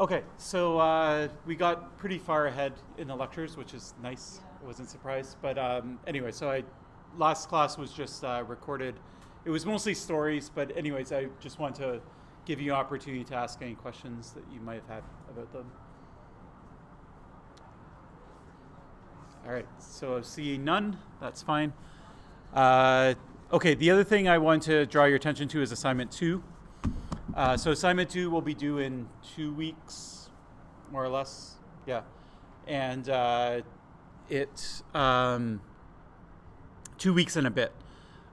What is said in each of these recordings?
Okay, so we got pretty far ahead in the lectures, which is nice. I wasn't surprised. But anyway, last class was just recorded. It was mostly stories, but anyways, I just want to give you an opportunity to ask any questions that you might have had about them. All right, so seeing none, that's fine. Okay, the other thing I want to draw your attention to is assignment 2. So assignment 2 will be due in 2 weeks, more or less. Yeah. And 2 weeks and a bit.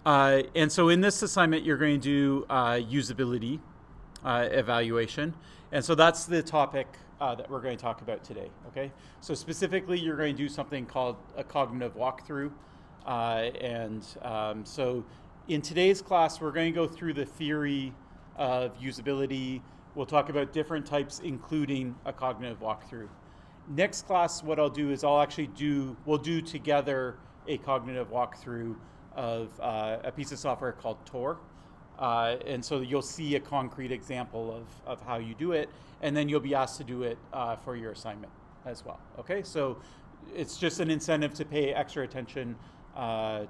And so in this assignment, you're going to do usability evaluation. And so that's the topic that we're going to talk about today, okay? So specifically, you're going to do something called a cognitive walkthrough. So in today's class, we're going to go through the theory of usability. We'll talk about different types, including a cognitive walkthrough. Next class, what I'll do is we'll do together a cognitive walkthrough of a piece of software called Tor. And so you'll see a concrete example of how you do it, and then you'll be asked to do it for your assignment as well, okay? So it's just an incentive to pay extra attention to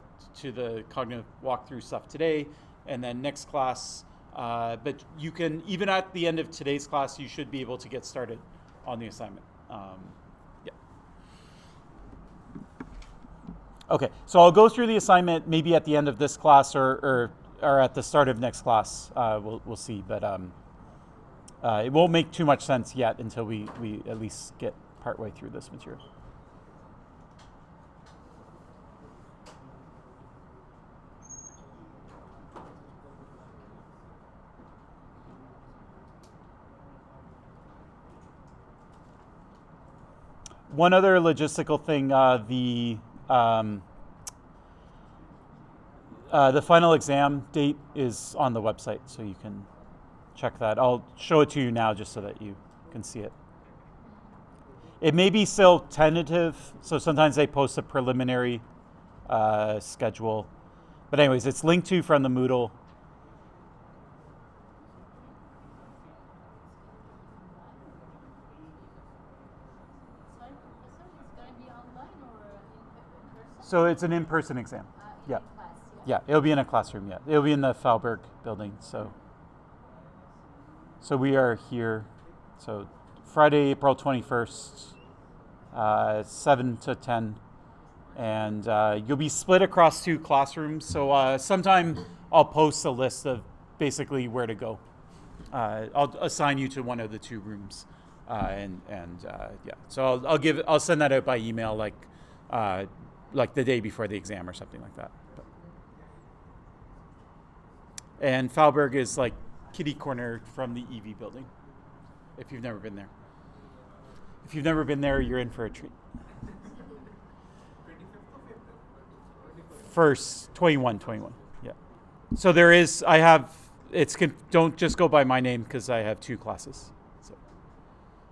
the cognitive walkthrough stuff today, and then next class, but you can, even at the end of today's class, you should be able to get started on the assignment. Yeah. Okay, so I'll go through the assignment maybe at the end of this class or at the start of next class. We'll see, but it won't make too much sense yet until we at least get partway through this material. One other logistical thing, the final exam date is on the website, so you can check that. I'll show it to you now just so that you can see it. It may be still tentative, so sometimes they post a preliminary schedule. But anyways, it's linked to from the Moodle. So it's an in-person exam. Yeah. Yeah, it'll be in a classroom, yeah. It'll be in the Falberg building, so we are here. So Friday, April 21st, 7 to 10. And you'll be split across 2 classrooms. So sometime I'll post a list of basically where to go. I'll assign you to one of the 2 rooms. Yeah, so I'll send that out by email like the day before the exam or something like that. And Falberg is like kitty corner from the EV building, if you've never been there. If you've never been there, you're in for a treat. First, 21, yeah. So there is, don't just go by my name because I have 2 classes.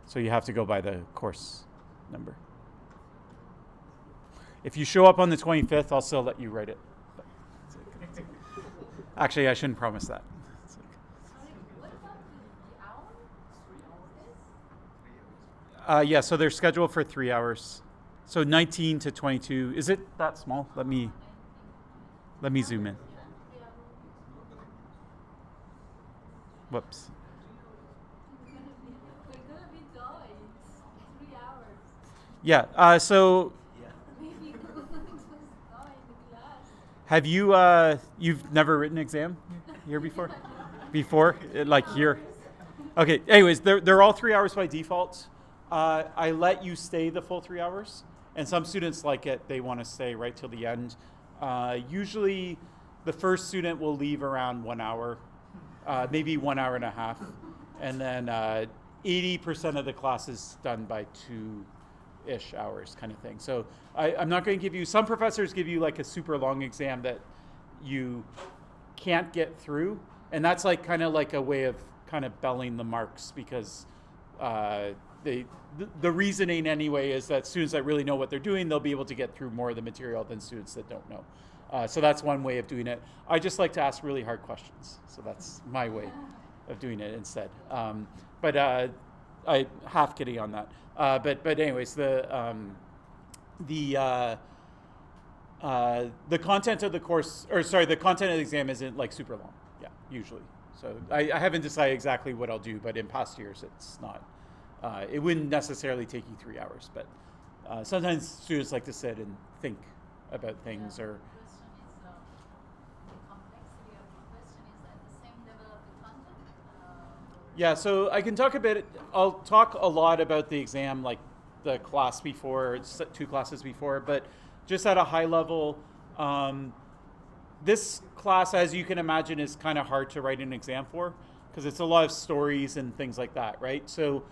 So you have to go by the course number. If you show up on the 25th, I'll still let you write it. Actually, I shouldn't promise that. Yeah, so they're scheduled for 3 hours. So 19 to 22. Is it that small? Let me zoom in. Whoops. Yeah, so have you've never written an exam here before? Like here? Okay, anyways, they're all 3 hours by default. I let you stay the full 3 hours, and some students like it. They want to stay right till the end. Usually, the first student will leave around 1 hour, maybe 1 hour and a half, and then 80% of the class is done by 2-ish hours kind of thing. So I'm not going to give you, some professors give you like a super long exam that you can't get through, and that's like kind of like a way of kind of belling the marks because the reasoning anyway is that students that really know what they're doing, they'll be able to get through more of the material than students that don't know. So that's one way of doing it. I just like to ask really hard questions, so that's my way of doing it instead. I half kidding on that. But anyways, the the content of the course, or sorry, the content of the exam isn't like super long. Yeah, usually. So I haven't decided exactly what I'll do, but in past years it's not. It wouldn't necessarily take you 3 hours, but sometimes students like to sit and think about things or. The question is the complexity of the question is at the same level of the content. Yeah, so I can talk a bit. I'll talk a lot about the exam, like the class before, 2 classes before, but just at a high level, this class, as you can imagine, is kind of hard to write an exam for because it's a lot of stories and things like that, right? So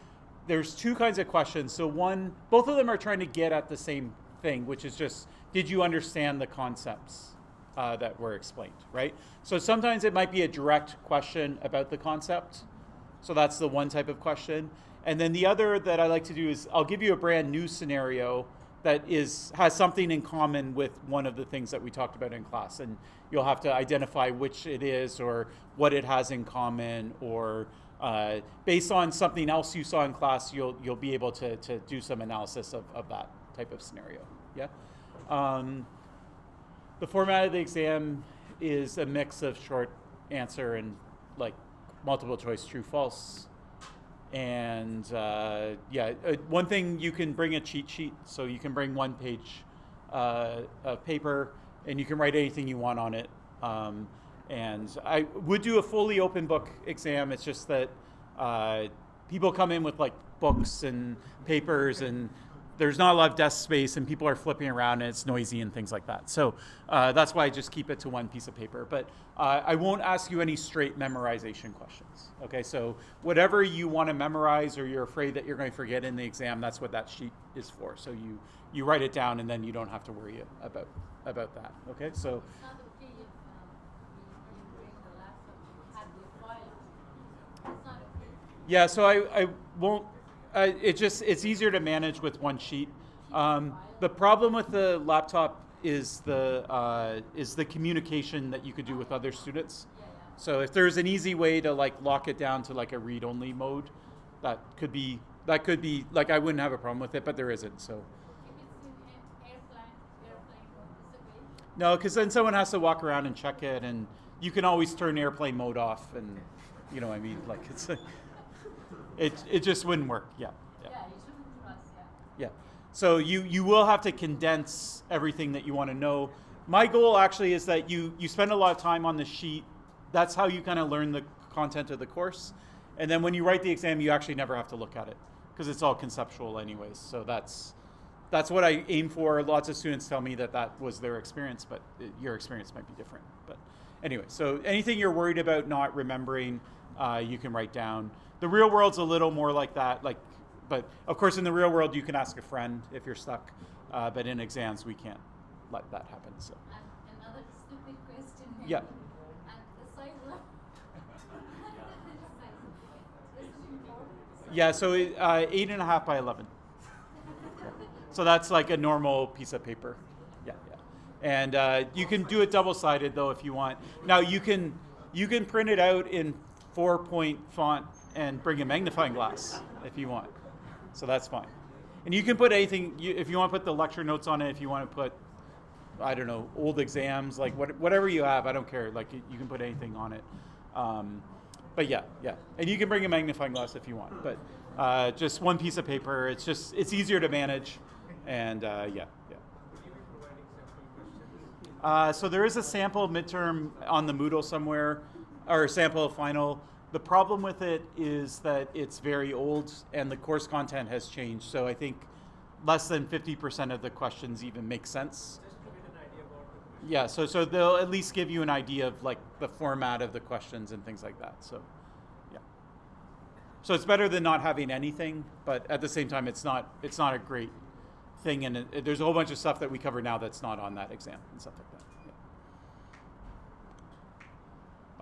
there's 2 kinds of questions. So one, both of them are trying to get at the same thing, which is just, did you understand the concepts that were explained, right? So sometimes it might be a direct question about the concept. So that's the one type of question. And then the other that I like to do is I'll give you a brand new scenario that has something in common with one of the things that we talked about in class. And you'll have to identify which it is or what it has in common, or based on something else you saw in class, you'll be able to do some analysis of that type of scenario. Yeah. The format of the exam is a mix of short answer and like multiple choice true false. And one thing, you can bring a cheat sheet, so you can bring 1 page of paper and you can write anything you want on it. And I would do a fully open book exam. It's just that people come in with like books and papers, and there's not a lot of desk space, and people are flipping around and it's noisy and things like that. So that's why I just keep it to 1 piece of paper. But I won't ask you any straight memorization questions. Okay, so whatever you want to memorize or you're afraid that you're going to forget in the exam, that's what that sheet is for. So you write it down and then you don't have to worry about that. Okay, so. It's not okay if you bring the laptop to have the file. It's not okay. Yeah, so I won't. It's easier to manage with 1 sheet. The problem with the laptop is the communication that you could do with other students. Yeah. So if there's an easy way to like lock it down to like a read-only mode, that could be like, I wouldn't have a problem with it, but there isn't. So. If it's in airplane mode, is it okay? No, because then someone has to walk around and check it, and you can always turn airplane mode off, and you know what I mean, like it's. It just wouldn't work. Yeah. Yeah, you shouldn't trust. Yeah. So you will have to condense everything that you want to know. My goal actually is that you spend a lot of time on the sheet. That's how you kind of learn the content of the course. And then when you write the exam, you actually never have to look at it because it's all conceptual anyways. So that's what I aim for. Lots of students tell me that was their experience, but your experience might be different. But anyway, so anything you're worried about not remembering, you can write down. The real world's a little more like that, but of course in the real world you can ask a friend if you're stuck, but in exams we can't let that happen. So. And another stupid question. Yeah. And the size of this is important. Yeah, so 8.5 by 11. So that's like a normal piece of paper. Yeah. And you can do it double-sided though if you want. Now you can print it out in 4-point font and bring a magnifying glass if you want. So that's fine. And you can put anything, if you want to put the lecture notes on it, if you want to put, I don't know, old exams, like whatever you have, I don't care. Like you can put anything on it. But yeah. And you can bring a magnifying glass if you want. But just 1 piece of paper, it's easier to manage. And yeah. So there is a sample midterm on the Moodle somewhere, or a sample of final. The problem with it is that it's very old and the course content has changed. So I think less than 50% of the questions even make sense. Just to get an idea about the question. Yeah, so they'll at least give you an idea of like the format of the questions and things like that. So yeah. So it's better than not having anything, but at the same time it's not a great thing, and there's a whole bunch of stuff that we cover now that's not on that exam and stuff like that. Yeah.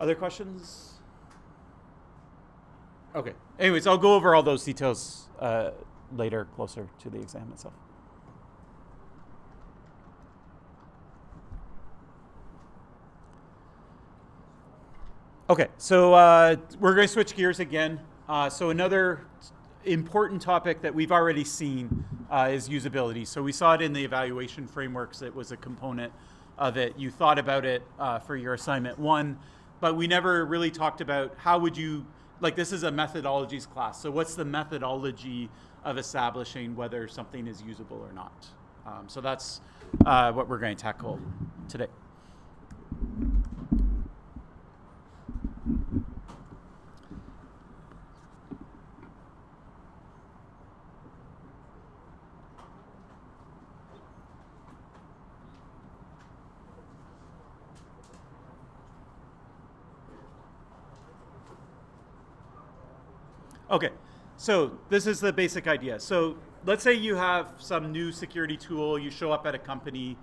Other questions? Okay. Anyways, I'll go over all those details later, closer to the exam itself. Okay, so we're going to switch gears again. So another important topic that we've already seen is usability. So we saw it in the evaluation frameworks. It was a component of it. You thought about it for your assignment 1, but we never really talked about how would you, like this is a methodologies class. So what's the methodology of establishing whether something is usable or not? So that's what we're going to tackle today. Okay, so this is the basic idea. So let's say you have some new security tool, you show up at a company,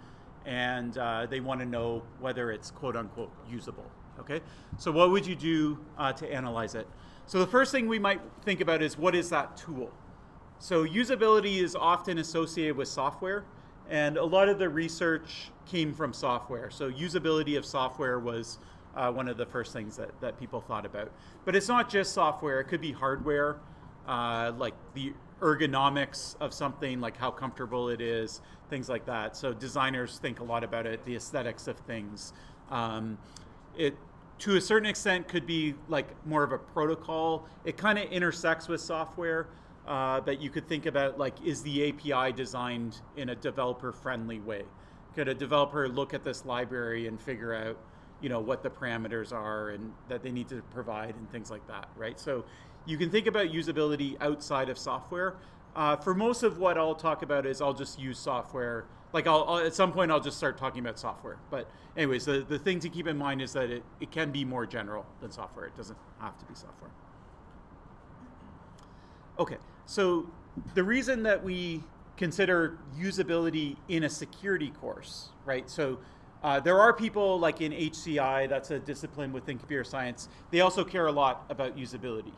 and they want to know whether it's quote unquote usable, okay? So what would you do to analyze it? So the first thing we might think about is what is that tool? So usability is often associated with software, and a lot of the research came from software. So usability of software was one of the first things that people thought about. But it's not just software, it could be hardware, like the ergonomics of something, like how comfortable it is, things like that. So designers think a lot about it, the aesthetics of things. It, to a certain extent, could be like more of a protocol. It kind of intersects with software, but you could think about like, is the API designed in a developer-friendly way? Could a developer look at this library and figure out what the parameters are and that they need to provide and things like that, right? So you can think about usability outside of software. For most of what I'll talk about is I'll just use software. Like I'll at some point I'll just start talking about software. But anyways, the thing to keep in mind is that it can be more general than software. It doesn't have to be software. Okay, so the reason that we consider usability in a security course, right? So there are people like in HCI, that's a discipline within computer science. They also care a lot about usability,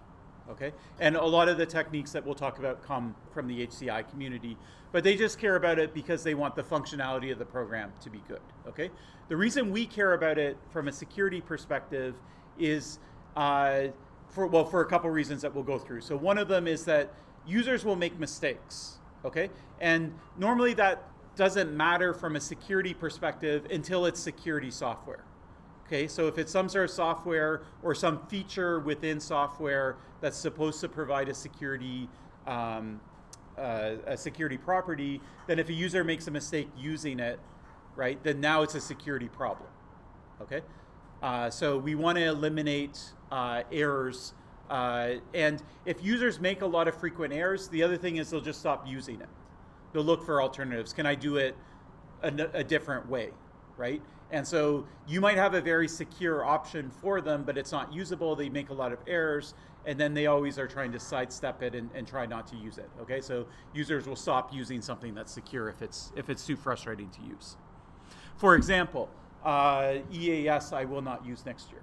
okay? And a lot of the techniques that we'll talk about come from the HCI community, but they just care about it because they want the functionality of the program to be good, okay? The reason we care about it from a security perspective is for a couple reasons that we'll go through. So one of them is that users will make mistakes, okay? And normally that doesn't matter from a security perspective until it's security software. Okay, so if it's some sort of software or some feature within software that's supposed to provide a security property, then if a user makes a mistake using it, right, then now it's a security problem. Okay, so we want to eliminate errors, and if users make a lot of frequent errors, the other thing is they'll just stop using it. They'll look for alternatives. Can I do it a different way, right? And so you might have a very secure option for them, but it's not usable. They make a lot of errors, and then they always are trying to sidestep it and try not to use it, okay? So users will stop using something that's secure if it's too frustrating to use. For example, EAS I will not use next year,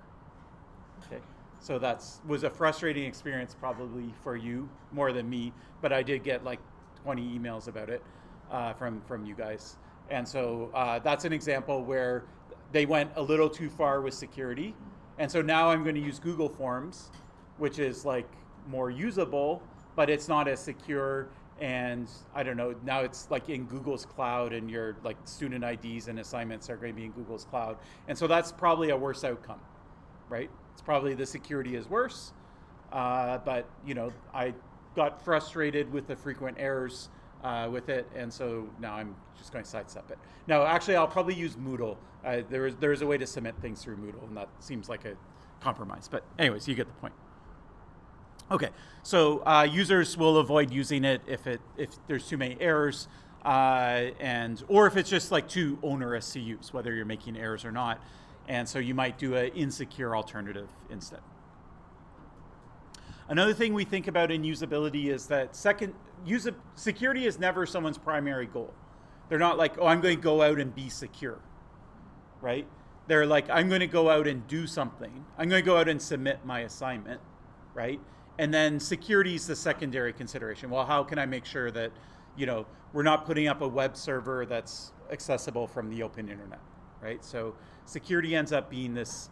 okay? So was a frustrating experience probably for you, more than me, but I did get like 20 emails about it from you guys. And so that's an example where they went a little too far with security. And so now I'm going to use Google Forms, which is like more usable, but it's not as secure. And I don't know, now it's like in Google's cloud and your like student IDs and assignments are going to be in Google's cloud. And so that's probably a worse outcome, right? It's probably the security is worse, but I got frustrated with the frequent errors with it, and so now I'm just going to sidestep it. Now, actually, I'll probably use Moodle. There is a way to submit things through Moodle, and that seems like a compromise. But anyways, you get the point. Okay, so users will avoid using it if there's too many errors, or if it's just like too onerous to use, whether you're making errors or not. And so you might do an insecure alternative instead. Another thing we think about in usability is that security is never someone's primary goal. They're not like, oh, I'm going to go out and be secure, right? They're like, I'm going to go out and do something. I'm going to go out and submit my assignment, right? And then security is the secondary consideration. Well, how can I make sure that, we're not putting up a web server that's accessible from the open internet, right? So security ends up being this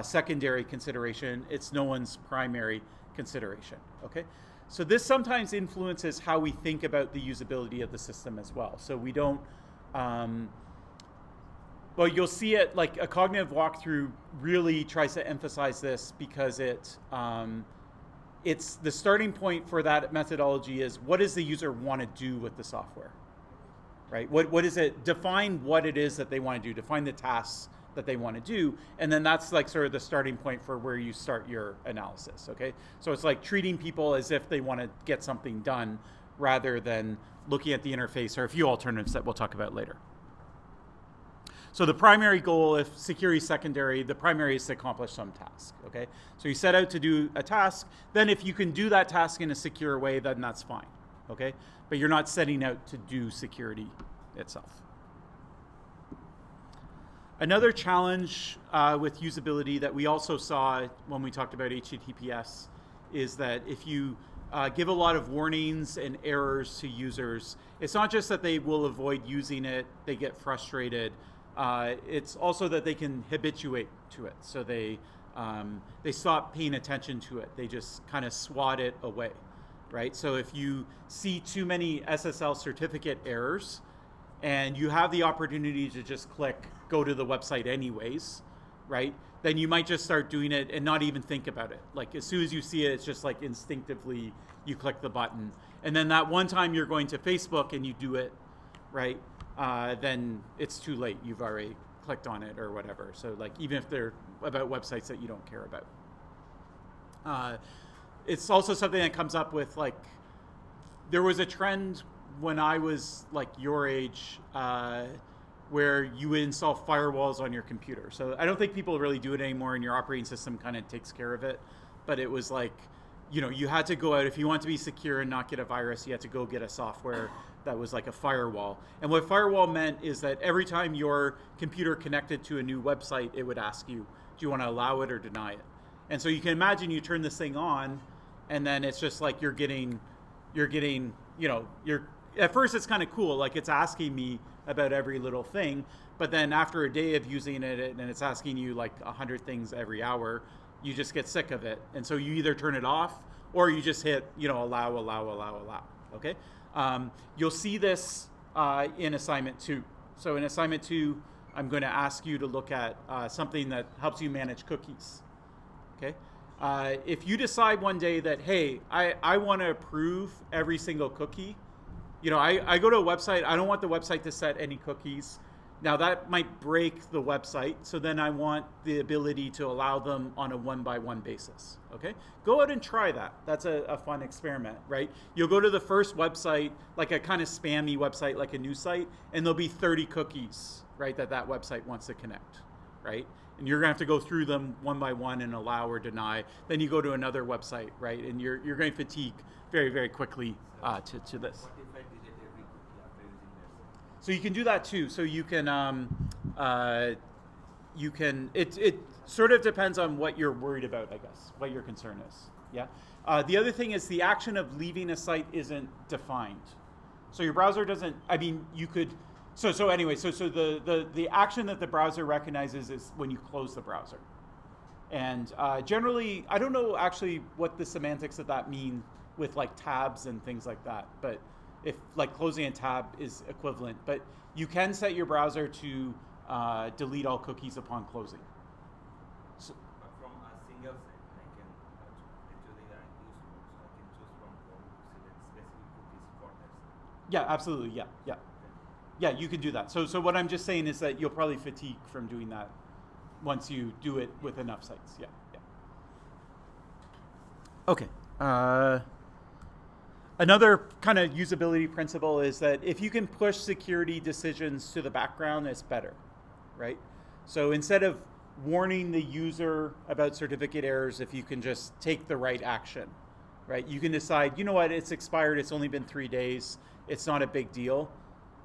secondary consideration. It's no one's primary consideration, okay? So this sometimes influences how we think about the usability of the system as well. So we don't, well, you'll see it like a cognitive walkthrough really tries to emphasize this because it's the starting point for that methodology is what does the user want to do with the software, right? What is it? Define what it is that they want to do. Define the tasks that they want to do, and then that's like sort of the starting point for where you start your analysis. Okay, so it's like treating people as if they want to get something done rather than looking at the interface or a few alternatives that we'll talk about later. So the primary goal, if security is secondary, the primary is to accomplish some task, okay? So you set out to do a task, then if you can do that task in a secure way, then that's fine, okay? But you're not setting out to do security itself. Another challenge with usability that we also saw when we talked about HTTPS is that if you give a lot of warnings and errors to users, it's not just that they will avoid using it, they get frustrated, it's also that they can habituate to it. So they stop paying attention to it. They just kind of swat it away, right? So if you see too many SSL certificate errors and you have the opportunity to just click, go to the website anyways, right? Then you might just start doing it and not even think about it. Like as soon as you see it, it's just like instinctively you click the button. And then that one time you're going to Facebook and you do it, right? Then it's too late. You've already clicked on it or whatever. So like even if they're about websites that you don't care about. It's also something that comes up with like, there was a trend when I was like your age where you would install firewalls on your computer. So I don't think people really do it anymore and your operating system kind of takes care of it. But it was like, you know, you had to go out, if you want to be secure and not get a virus, you had to go get a software that was like a firewall. And what firewall meant is that every time your computer connected to a new website, it would ask you, do you want to allow it or deny it? And so you can imagine you turn this thing on and then it's just like you're getting, you know, at first it's kind of cool, like it's asking me about every little thing, but then after a day of using it and it's asking you like 100 things every hour, you just get sick of it. And so you either turn it off or you just hit, you know, allow, okay? You'll see this in assignment 2. So in assignment 2, I'm going to ask you to look at something that helps you manage cookies, okay? If you decide one day that, hey, I want to approve every single cookie, you know, I go to a website, I don't want the website to set any cookies. Now that might break the website, so then I want the ability to allow them on a one-by-one basis, okay? Go out and try that. That's a fun experiment, right? You'll go to the first website, like a kind of spammy website, like a news site, and there'll be 30 cookies, right, that website wants to connect, right? And you're gonna have to go through them one by one and allow or deny. Then you go to another website, right? And you're going to fatigue very, very quickly to this. So you can do that too. So you can, it sort of depends on what you're worried about, I guess, what your concern is, yeah? The other thing is the action of leaving a site isn't defined. So your browser doesn't, I mean, you could, so anyway, so the action that the browser recognizes is when you close the browser. And generally, I don't know actually what the semantics of that mean with like tabs and things like that, but if like closing a tab is equivalent, but you can set your browser to delete all cookies upon closing. So, but from a single site, I can actually I can choose from select specific cookies for that site. yeah, absolutely, yeah. Yeah, you can do that. So what I'm just saying is that you'll probably fatigue from doing that once you do it with enough sites, yeah. Okay. Another kind of usability principle is that if you can push security decisions to the background, it's better, right? So instead of warning the user about certificate errors, if you can just take the right action, right? You can decide, you know what, it's expired, it's only been 3 days, it's not a big deal,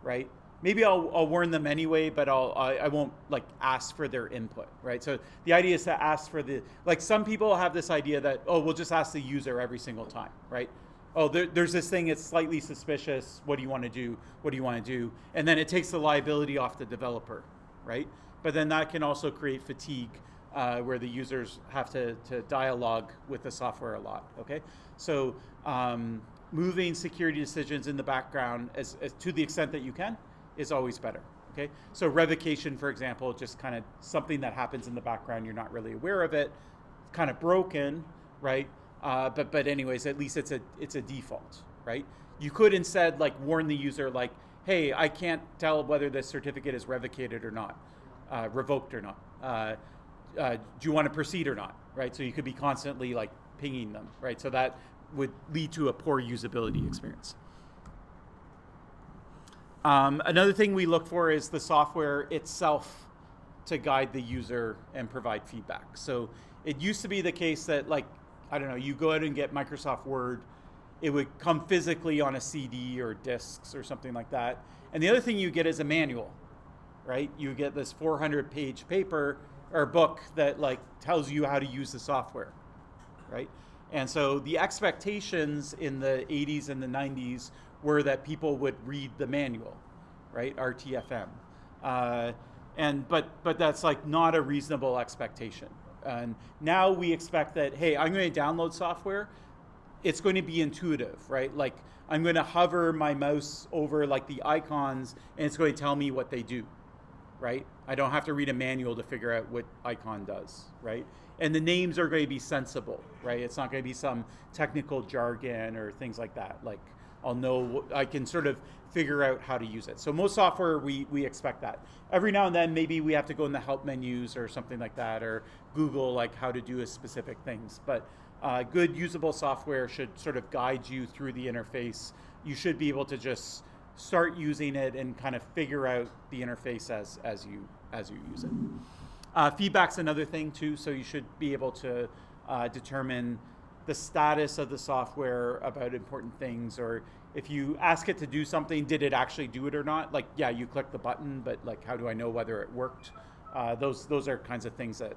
right? Maybe I'll warn them anyway, but I won't like ask for their input, right? So the idea is to ask for like some people have this idea that, oh, we'll just ask the user every single time, right? Oh, there's this thing, it's slightly suspicious, what do you want to do? What do you want to do? And then it takes the liability off the developer, right? But then that can also create fatigue where the users have to dialogue with the software a lot. Okay, so moving security decisions in the background as to the extent that you can is always better. Okay, so revocation, for example, just kind of something that happens in the background, you're not really aware of it, kind of broken, right? But anyways, at least it's a default, right? You could instead like warn the user like, hey, I can't tell whether this certificate is revocated or not, revoked or not. Do you want to proceed or not, right? So you could be constantly like pinging them, right? So that would lead to a poor usability experience. Another thing we look for is the software itself to guide the user and provide feedback. So it used to be the case that, like, I don't know, you go out and get Microsoft Word, it would come physically on a CD or discs or something like that. And the other thing you get is a manual, right? You get this 400-page paper or book that like tells you how to use the software, right? And so the expectations in the 80s and the 90s were that people would read the manual, right? RTFM. But that's like not a reasonable expectation. And now we expect that, hey, I'm going to download software. It's going to be intuitive, right? Like I'm going to hover my mouse over like the icons and it's going to tell me what they do, right? I don't have to read a manual to figure out what icon does, right? And the names are going to be sensible, right? It's not going to be some technical jargon or things like that. Like I'll know, I can sort of figure out how to use it. So most software, we expect that. Every now and then, maybe we have to go in the help menus or something like that, or Google like how to do a specific things. But good usable software should sort of guide you through the interface. You should be able to just start using it and kind of figure out the interface as you use it. Feedback's another thing too, so you should be able to determine the status of the software about important things, or if you ask it to do something, did it actually do it or not? Like, yeah, you click the button, but like, how do I know whether it worked? Those are kinds of things that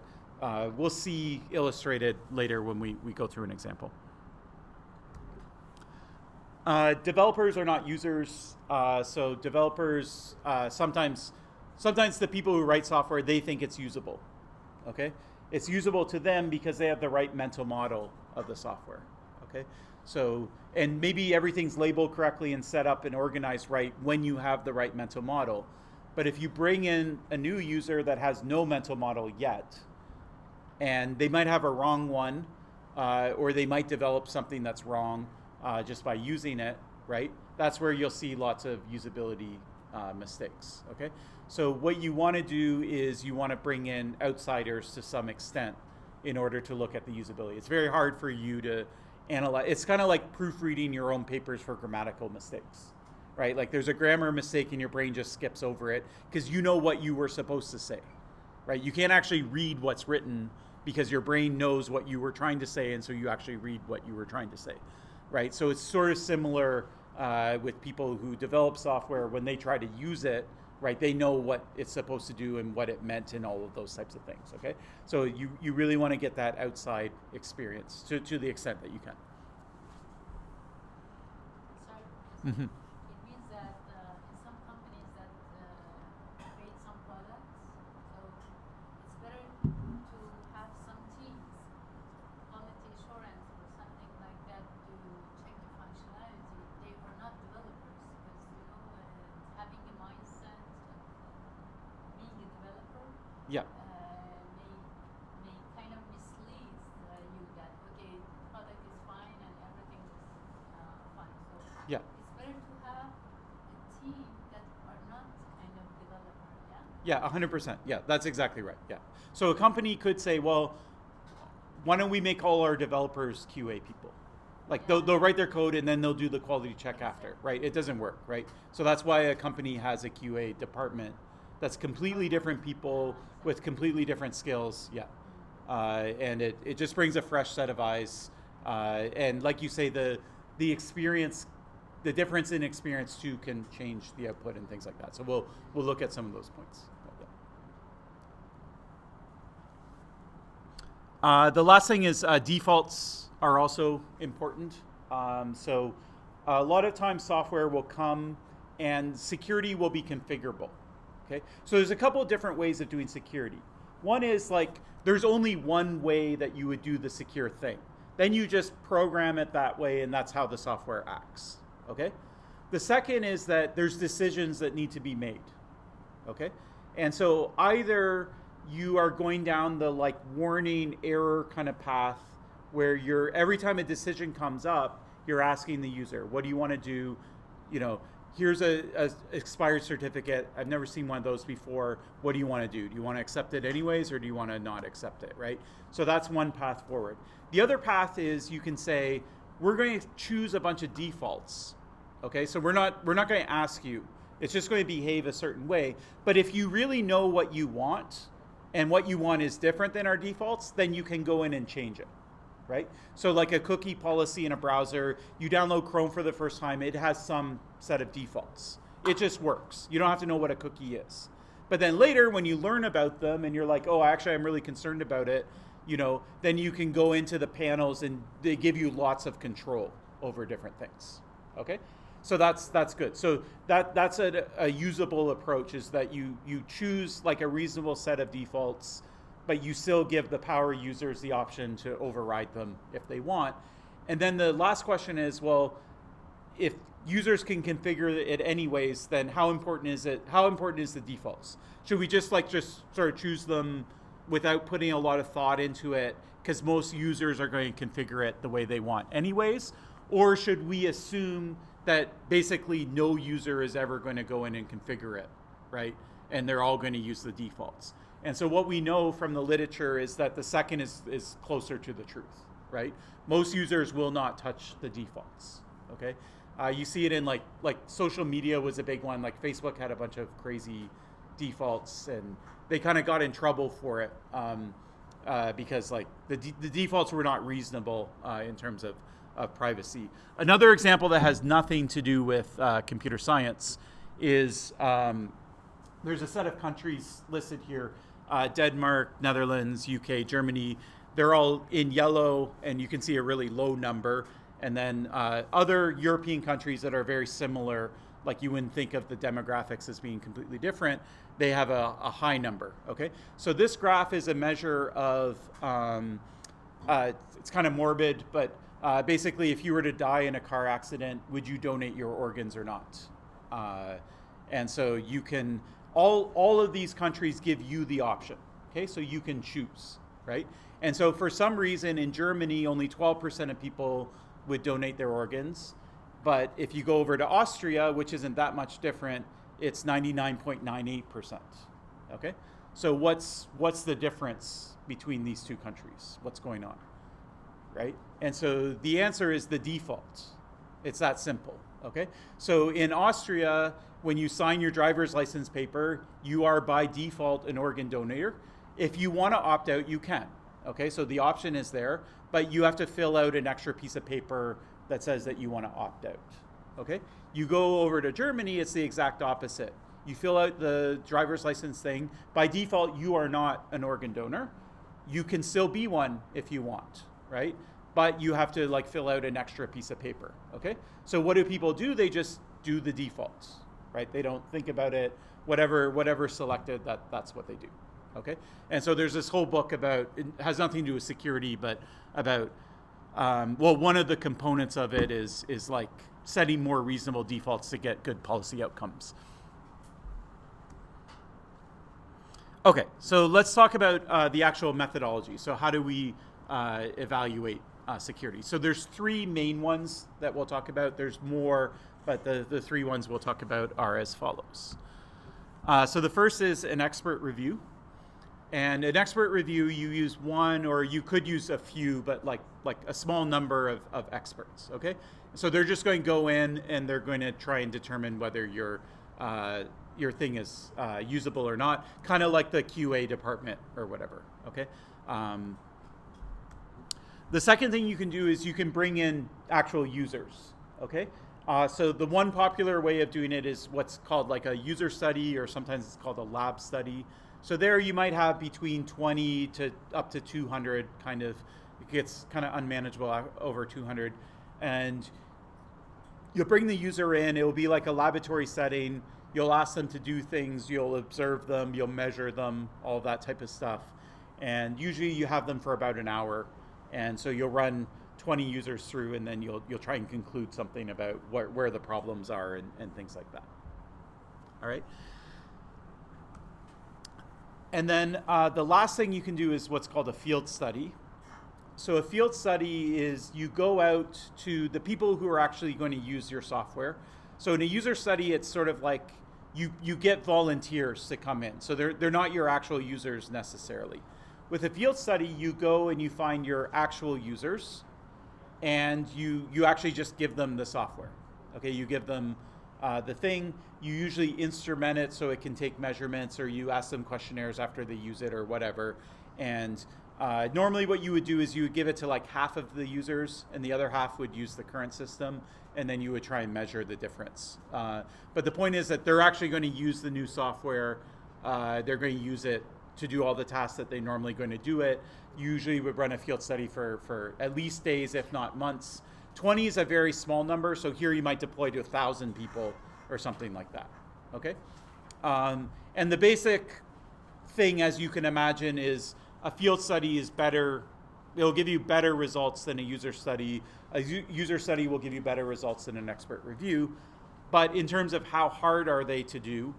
we'll see illustrated later when we go through an example. Developers are not users, so developers sometimes the people who write software, they think it's usable. Okay, it's usable to them because they have the right mental model of the software. Okay, so and maybe everything's labeled correctly and set up and organized right when you have the right mental model. But if you bring in a new user that has no mental model yet, and they might have a wrong one, or they might develop something that's wrong just by using it, right? That's where you'll see lots of usability mistakes, okay? So what you want to do is you want to bring in outsiders to some extent in order to look at the usability. It's very hard for you to analyze. It's kind of like proofreading your own papers for grammatical mistakes, right? Like there's a grammar mistake and your brain just skips over it because you know what you were supposed to say, right? You can't actually read what's written because your brain knows what you were trying to say, and so you actually read what you were trying to say, right? So it's sort of similar with people who develop software. When they try to use it, right, they know what it's supposed to do and what it meant and all of those types of things, okay? So you really want to get that outside experience to the extent that you can. Sorry. Mm-hmm. It means that in some companies that create some products, so it's better to have some teams, quality assurance or something like that, to check the functionality. They are not developers because having a mindset of being a developer Yeah. may kind of mislead you that okay, the product is fine and everything is fine. So Yeah. it's better to have a team that are not kind of developer, Yeah, 100%. Yeah, that's exactly right. Yeah. So a company could say, well, why don't we make all our developers QA people? Like they'll write their code and then they'll do the quality check after, right? It doesn't work, right? So that's why a company has a QA department that's completely different people with completely different skills. Yeah. And it just brings a fresh set of eyes. And like you say, the experience, the difference in experience too can change the output and things like that. So we'll look at some of those points. The last thing is defaults are also important. So a lot of times software will come and security will be configurable. Okay, so there's a couple of different ways of doing security. One is like there's only one way that you would do the secure thing. Then you just program it that way, and that's how the software acts. Okay? The second is that there's decisions that need to be made. Okay? And so either you are going down the like warning error kind of path where you're every time a decision comes up, you're asking the user, what do you want to do? You know, here's a expired certificate. I've never seen one of those before. What do you want to do? Do you want to accept it anyways, or do you want to not accept it, right? So that's one path forward. The other path is you can say, we're going to choose a bunch of defaults. Okay, so we're not going to ask you. It's just going to behave a certain way. But if you really know what you want, and what you want is different than our defaults, then you can go in and change it, right? So like a cookie policy in a browser, you download Chrome for the first time, it has some set of defaults. It just works. You don't have to know what a cookie is. But then later, when you learn about them and you're like, oh, actually, I'm really concerned about it, you know, then you can go into the panels and they give you lots of control over different things, okay? So that's good. So that's a usable approach, is that you choose like a reasonable set of defaults, but you still give the power users the option to override them if they want. And then the last question is, well, if users can configure it anyways, then how important is it? How important is the defaults? Should we just sort of choose them without putting a lot of thought into it, because most users are going to configure it the way they want anyways? Or should we assume that basically no user is ever going to go in and configure it, right? And they're all going to use the defaults. And so what we know from the literature is that the second is closer to the truth, right? Most users will not touch the defaults, okay? You see it in like social media was a big one. Like Facebook had a bunch of crazy defaults, and they kind of got in trouble for it because like the defaults were not reasonable in terms of privacy. Another example that has nothing to do with computer science is there's a set of countries listed here, Denmark, Netherlands, UK, Germany. They're all in yellow, and you can see a really low number. And then other European countries that are very similar, like you wouldn't think of the demographics as being completely different, they have a high number, okay? So this graph is a measure of, it's kind of morbid, but basically if you were to die in a car accident, would you donate your organs or not? And so you can, all of these countries give you the option, okay? So you can choose, right? And so for some reason in Germany, only 12% of people would donate their organs. But if you go over to Austria, which isn't that much different, it's 99.98%, okay? So what's the difference between these two countries? What's going on, right? And so the answer is the default. It's that simple, okay? So in Austria, when you sign your driver's license paper, you are by default an organ donor. If you want to opt out, you can, okay? So the option is there, but you have to fill out an extra piece of paper that says that you want to opt out, okay? You go over to Germany, it's the exact opposite. You fill out the driver's license thing. By default, you are not an organ donor. You can still be one if you want, right? But you have to like fill out an extra piece of paper, okay? So what do people do? They just do the defaults, right? They don't think about it. Whatever selected, that's what they do, okay? And so there's this whole book about, it has nothing to do with security, but about, well, one of the components of it is like setting more reasonable defaults to get good policy outcomes. Okay, so let's talk about the actual methodology. So how do we evaluate security? So there's three main ones that we'll talk about. There's more, but the three ones we'll talk about are as follows. So the first is an expert review. And an expert review, you use one, or you could use a few, but like a small number of experts, okay? So they're just going to go in and they're going to try and determine whether your thing is usable or not, kind of like the QA department or whatever, okay? The second thing you can do is you can bring in actual users, okay? So the one popular way of doing it is what's called like a user study, or sometimes it's called a lab study. So there you might have between 20 to up to 200 kind of, it gets kind of unmanageable over 200. And you'll bring the user in, it will be like a laboratory setting. You'll ask them to do things, you'll observe them, you'll measure them, all that type of stuff. And usually you have them for about an hour. And so you'll run 20 users through, and then you'll try and conclude something about where the problems are and things like that. All right. And then the last thing you can do is what's called a field study. So a field study is you go out to the people who are actually going to use your software. So in a user study, it's sort of like you get volunteers to come in. So they're not your actual users necessarily. With a field study, you go and you find your actual users, and you actually just give them the software. Okay, you give them the thing. You usually instrument it so it can take measurements, or you ask them questionnaires after they use it or whatever. And normally what you would do is you would give it to like half of the users, and the other half would use the current system, and then you would try and measure the difference. But the point is that they're actually going to use the new software. They're going to use it to do all the tasks that they're normally going to do it. Usually would run a field study for at least days, if not months. 20 is a very small number, so here you might deploy to 1,000 people or something like that, okay? And the basic thing, as you can imagine, is a field study is better. It'll give you better results than a user study. A user study will give you better results than an expert review. But in terms of how hard are they to do,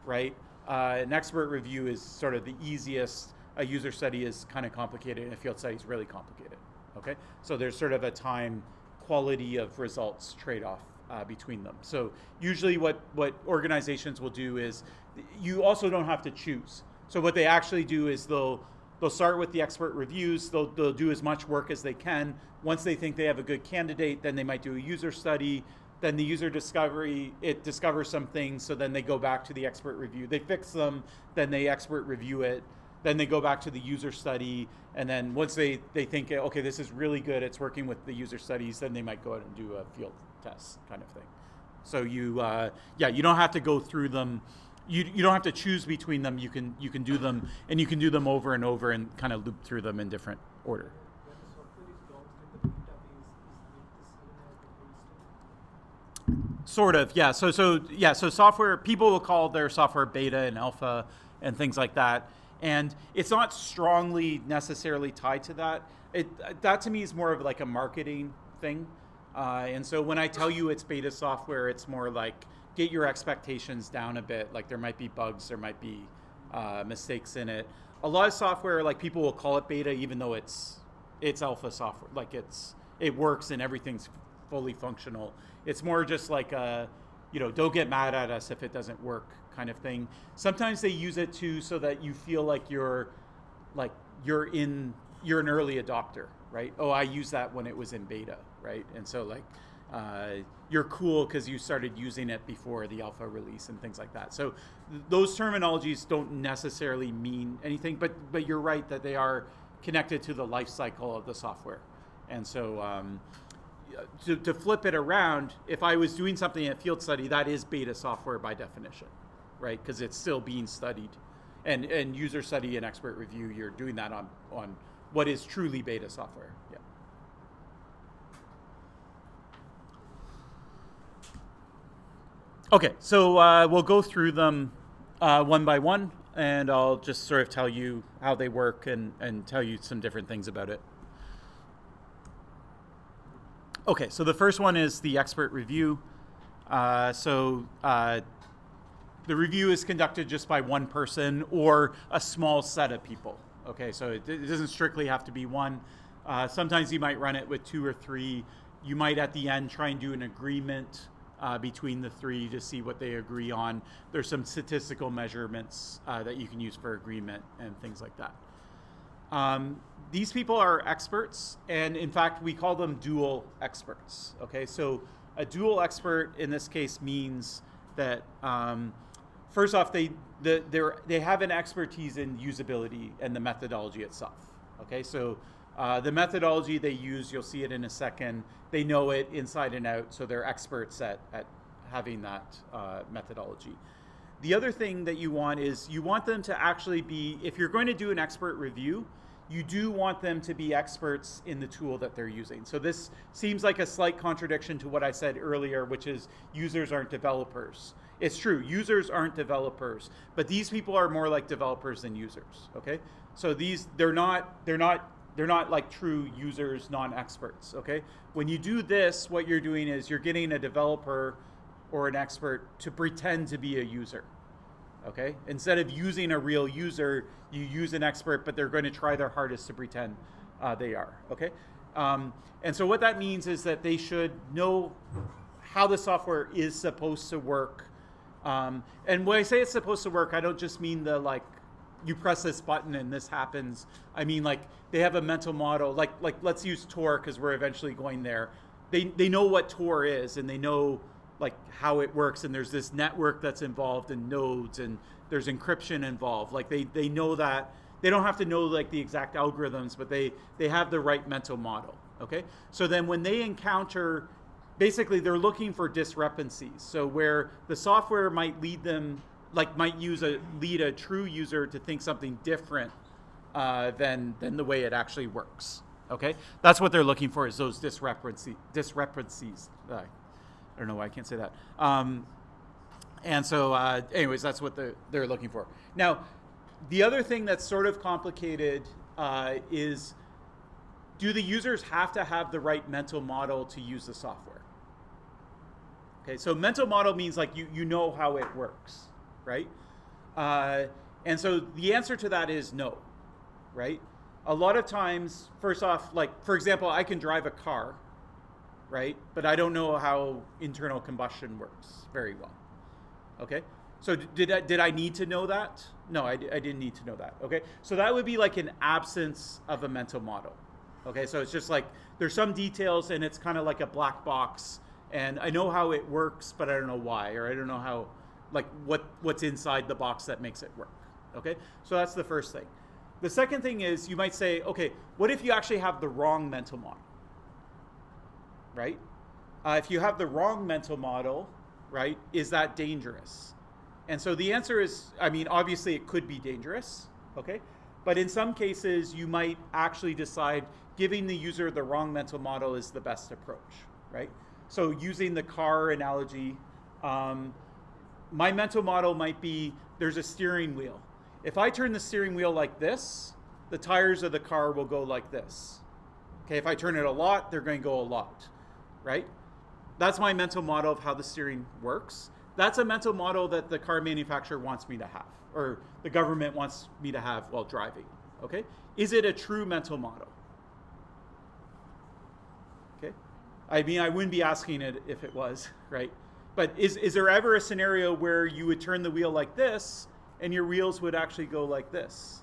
right? An expert review is sort of the easiest. A user study is kind of complicated, and a field study is really complicated, okay? So there's sort of a time quality of results trade-off between them. So usually what organizations will do is you also don't have to choose. So what they actually do is they'll start with the expert reviews. They'll do as much work as they can. Once they think they have a good candidate, then they might do a user study. Then the user discovery, it discovers some things, so then they go back to the expert review. They fix them, then they expert review it. Then they go back to the user study, and then once they think, okay, this is really good, it's working with the user studies, then they might go out and do a field test kind of thing. So you don't have to go through them. You don't have to choose between them. You can do them, and you can do them over and over and kind of loop through them in different order. When the software is launched in the beta phase, is it the same as the full state? Sort of, yeah. So software, people will call their software beta and alpha and things like that. And it's not strongly necessarily tied to that. That to me is more of like a marketing thing. And so when I tell you it's beta software, it's more like get your expectations down a bit. Like there might be bugs, there might be mistakes in it. A lot of software, like people will call it beta, even though it's alpha software. Like it works and everything's fully functional. It's more just like don't get mad at us if it doesn't work kind of thing. Sometimes they use it too so that you feel like you're an early adopter, right? Oh, I used that when it was in beta, right? And so like you're cool because you started using it before the alpha release and things like that. So those terminologies don't necessarily mean anything, but you're right that they are connected to the life cycle of the software. And so to flip it around, if I was doing something at field study, that is beta software by definition, right? Because it's still being studied. And user study and expert review, you're doing that on what is truly beta software. Yeah. Okay, so we'll go through them one by one, and I'll just sort of tell you how they work and tell you some different things about it. Okay, so the first one is the expert review. The review is conducted just by one person or a small set of people. Okay, so it doesn't strictly have to be one. Sometimes you might run it with 2 or 3. You might at the end try and do an agreement between the 3 to see what they agree on. There's some statistical measurements that you can use for agreement and things like that. These people are experts, and in fact, we call them dual experts. Okay, so a dual expert in this case means that first off, they have an expertise in usability and the methodology itself. Okay, so the methodology they use, you'll see it in a second. They know it inside and out, so they're experts at having that methodology. The other thing that you want is you want them to actually be, if you're going to do an expert review, you do want them to be experts in the tool that they're using. So this seems like a slight contradiction to what I said earlier, which is users aren't developers. It's true. Users aren't developers, but these people are more like developers than users. Okay, so they're not like true users, non-experts. Okay, when you do this, what you're doing is you're getting a developer or an expert to pretend to be a user. Okay, instead of using a real user, you use an expert, but they're going to try their hardest to pretend they are. Okay, and so what that means is that they should know how the software is supposed to work. And when I say it's supposed to work, I don't just mean the like, you press this button and this happens. I mean like they have a mental model. Like let's use Tor because we're eventually going there. They know what Tor is and they know like how it works, and there's this network that's involved in nodes and there's encryption involved. Like they know that. They don't have to know like the exact algorithms, but they have the right mental model. Okay, so then when they encounter, basically they're looking for discrepancies. So where the software might lead them, like might lead a true user to think something different than the way it actually works. Okay, that's what they're looking for, is those discrepancies. I don't know why I can't say that. And so, anyways, that's what they're looking for. Now, the other thing that's sort of complicated is, do the users have to have the right mental model to use the software? Okay, so mental model means like you know how it works, right? And so the answer to that is no, right? A lot of times, first off, like for example, I can drive a car, right? But I don't know how internal combustion works very well. Okay, so did I need to know that? No, I didn't need to know that. Okay, so that would be like an absence of a mental model. Okay, so it's just like there's some details and it's kind of like a black box, and I know how it works, but I don't know why, or I don't know how, like what's inside the box that makes it work. Okay, so that's the first thing. The second thing is you might say, okay, what if you actually have the wrong mental model? Right? If you have the wrong mental model, right, is that dangerous? And so the answer is, I mean, obviously it could be dangerous, okay? But in some cases, you might actually decide giving the user the wrong mental model is the best approach, right? So using the car analogy, my mental model might be there's a steering wheel. If I turn the steering wheel like this, the tires of the car will go like this. Okay, if I turn it a lot, they're going to go a lot, right? That's my mental model of how the steering works. That's a mental model that the car manufacturer wants me to have, or the government wants me to have while driving, okay? Is it a true mental model? Okay, I mean, I wouldn't be asking it if it was, right? But is there ever a scenario where you would turn the wheel like this and your wheels would actually go like this,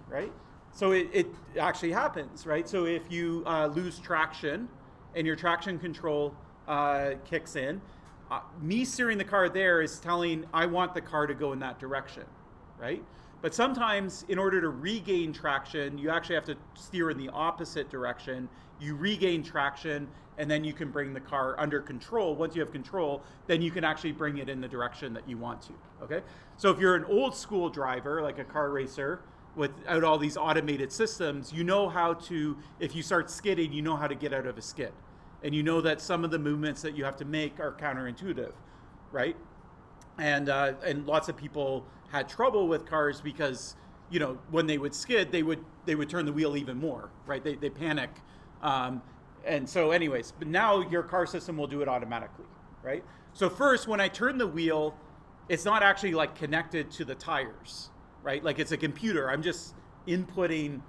right? So it actually happens, right? So if you lose traction and your traction control kicks in, me steering the car there is telling I want the car to go in that direction, right? But sometimes in order to regain traction, you actually have to steer in the opposite direction. You regain traction, and then you can bring the car under control. Once you have control, then you can actually bring it in the direction that you want to, okay? So if you're an old school driver, like a car racer, without all these automated systems, you know how to, if you start skidding, you know how to get out of a skid. And you know that some of the movements that you have to make are counterintuitive, right? And lots of people had trouble with cars because, you know, when they would skid, they would turn the wheel even more, right? They panic. And so anyways, but now your car system will do it automatically, right? So first, when I turn the wheel, it's not actually like connected to the tires, right? Like it's a computer. I'm just inputting,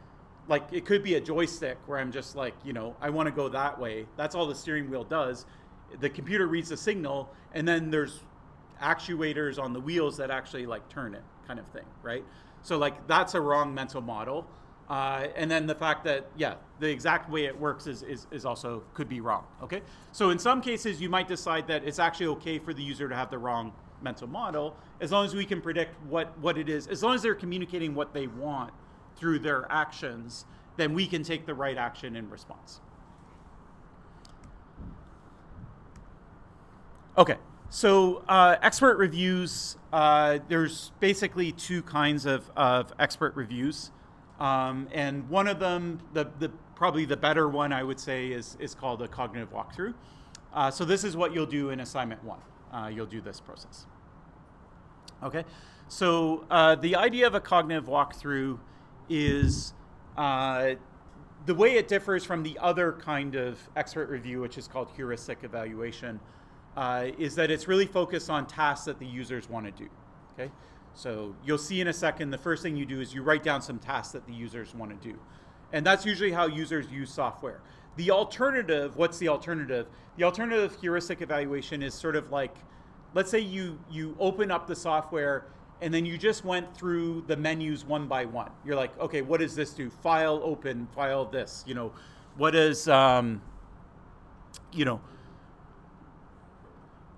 like it could be a joystick where I'm just like, you know, I want to go that way. That's all the steering wheel does. The computer reads the signal, and then there's actuators on the wheels that actually like turn it, kind of thing, right? So like that's a wrong mental model. And then the fact that, yeah, the exact way it works is also could be wrong, okay? So in some cases, you might decide that it's actually okay for the user to have the wrong mental model, as long as we can predict what it is, as long as they're communicating what they want through their actions, then we can take the right action in response. Okay, so expert reviews, there's basically two kinds of expert reviews. And one of them, probably the better one I would say is called a cognitive walkthrough. So this is what you'll do in assignment 1. you'll do this process. Okay, so the idea of a cognitive walkthrough is the way it differs from the other kind of expert review, which is called heuristic evaluation, is that it's really focused on tasks that the users want to do. Okay, so you'll see in a second, the first thing you do is you write down some tasks that the users want to do. And that's usually how users use software. The alternative, what's the alternative? The alternative heuristic evaluation is sort of like, let's say you open up the software and then you just went through the menus one by one. You're like, okay, what does this do? File, open, file this. You know, what does, you know,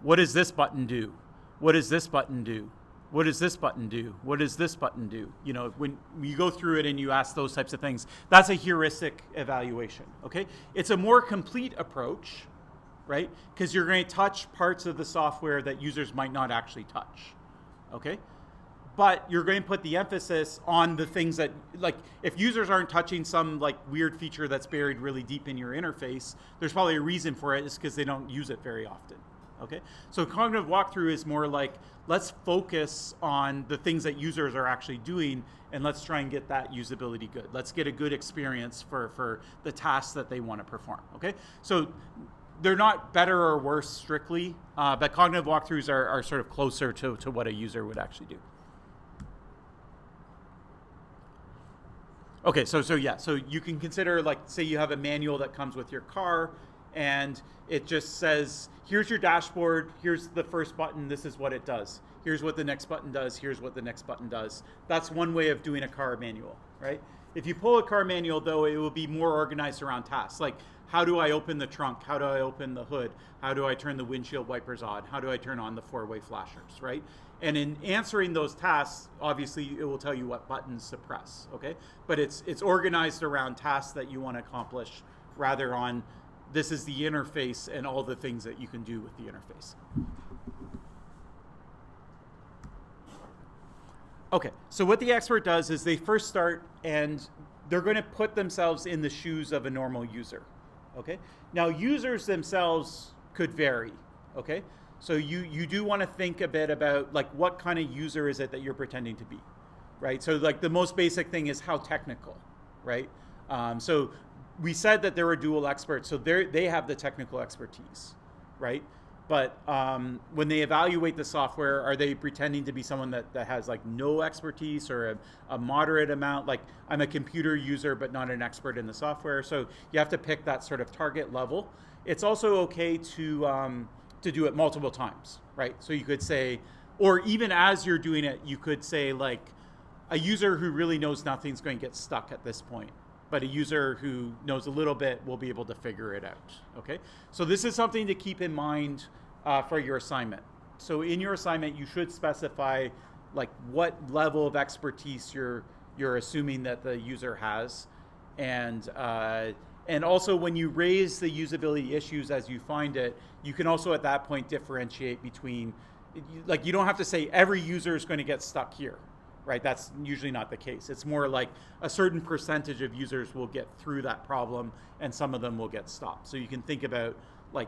what does this button do? What does this button do? What does this button do? What does this button do? You know, when you go through it and you ask those types of things, that's a heuristic evaluation, okay? It's a more complete approach, right? Because you're going to touch parts of the software that users might not actually touch, okay? But you're going to put the emphasis on the things that, like, if users aren't touching some like weird feature that's buried really deep in your interface, there's probably a reason for it. It's because they don't use it very often. Okay, so cognitive walkthrough is more like, let's focus on the things that users are actually doing, and let's try and get that usability good. Let's get a good experience for the tasks that they want to perform. Okay, so they're not better or worse strictly, but cognitive walkthroughs are sort of closer to what a user would actually do. Okay, so you can consider, like, say you have a manual that comes with your car, and it just says, here's your dashboard, here's the first button, this is what it does. Here's what the next button does, here's what the next button does. That's one way of doing a car manual, right? If you pull a car manual, though, it will be more organized around tasks. Like, how do I open the trunk? How do I open the hood? How do I turn the windshield wipers on? How do I turn on the four-way flashers, right? And in answering those tasks, obviously, it will tell you what buttons to press, okay? But it's organized around tasks that you want to accomplish, rather on this is the interface and all the things that you can do with the interface. Okay, so what the expert does is they first start and they're going to put themselves in the shoes of a normal user. Okay, now users themselves could vary. Okay, so you do want to think a bit about, like, what kind of user is it that you're pretending to be, right? So, like, the most basic thing is how technical, right? So we said that there were dual experts, so they have the technical expertise, right? But when they evaluate the software, are they pretending to be someone that has, like, no expertise, or a moderate amount? Like, I'm a computer user but not an expert in the software. So you have to pick that sort of target level. It's also okay to do it multiple times, right? So you could say, or even as you're doing it, you could say, like, a user who really knows nothing is going to get stuck at this point, but a user who knows a little bit will be able to figure it out, okay? So this is something to keep in mind for your assignment. So in your assignment, you should specify, like, what level of expertise you're assuming that the user has. And also, when you raise the usability issues as you find it, you can also at that point differentiate between, like, you don't have to say every user is going to get stuck here, right? That's usually not the case. It's more like a certain percentage of users will get through that problem and some of them will get stopped. So you can think about, like,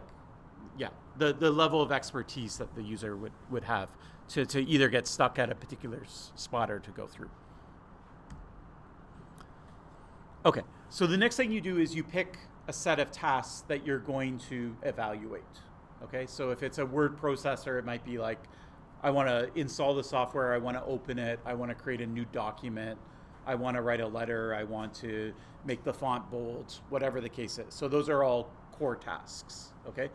yeah, the level of expertise that the user would have to either get stuck at a particular spot or to go through. Okay, so the next thing you do is you pick a set of tasks that you're going to evaluate. Okay, so if it's a word processor, it might be like, I want to install the software, I want to open it, I want to create a new document, I want to write a letter, I want to make the font bold, whatever the case is. So those are all core tasks, okay?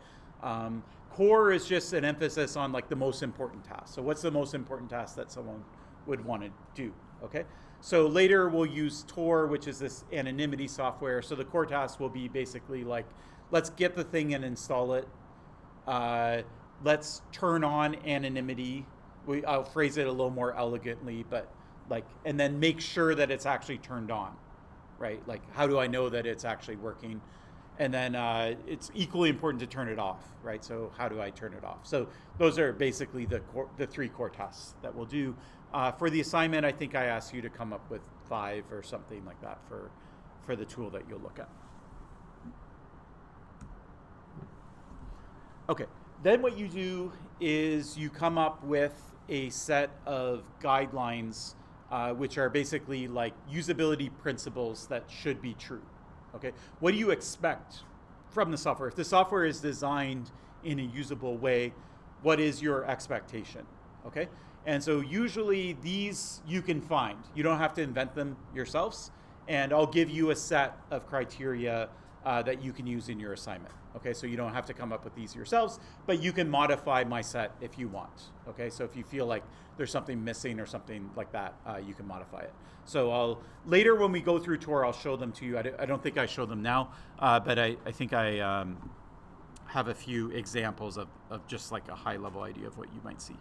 Core is just an emphasis on, like, the most important task. So what's the most important task that someone would want to do, okay? So later we'll use Tor, which is this anonymity software. So the core task will be basically like, let's get the thing and install it. Let's turn on anonymity. I'll phrase it a little more elegantly, but, like, and then make sure that it's actually turned on, right? Like, how do I know that it's actually working? And then it's equally important to turn it off, right? So how do I turn it off? So those are basically the three core tasks that we'll do. For the assignment, I think I asked you to come up with 5 or something like that for the tool that you'll look at. Okay, Then what you do is you come up with a set of guidelines, which are basically like usability principles that should be true. Okay, what do you expect from the software? If the software is designed in a usable way, what is your expectation? Okay, and so usually these you can find. You don't have to invent them yourselves, and I'll give you a set of criteria that you can use in your assignment. Okay, so you don't have to come up with these yourselves, but you can modify my set if you want. Okay, so if you feel like there's something missing or something like that, you can modify it. So later when we go through tour, I'll show them to you. I don't think I show them now, but I think I have a few examples of just like a high level idea of what you might see.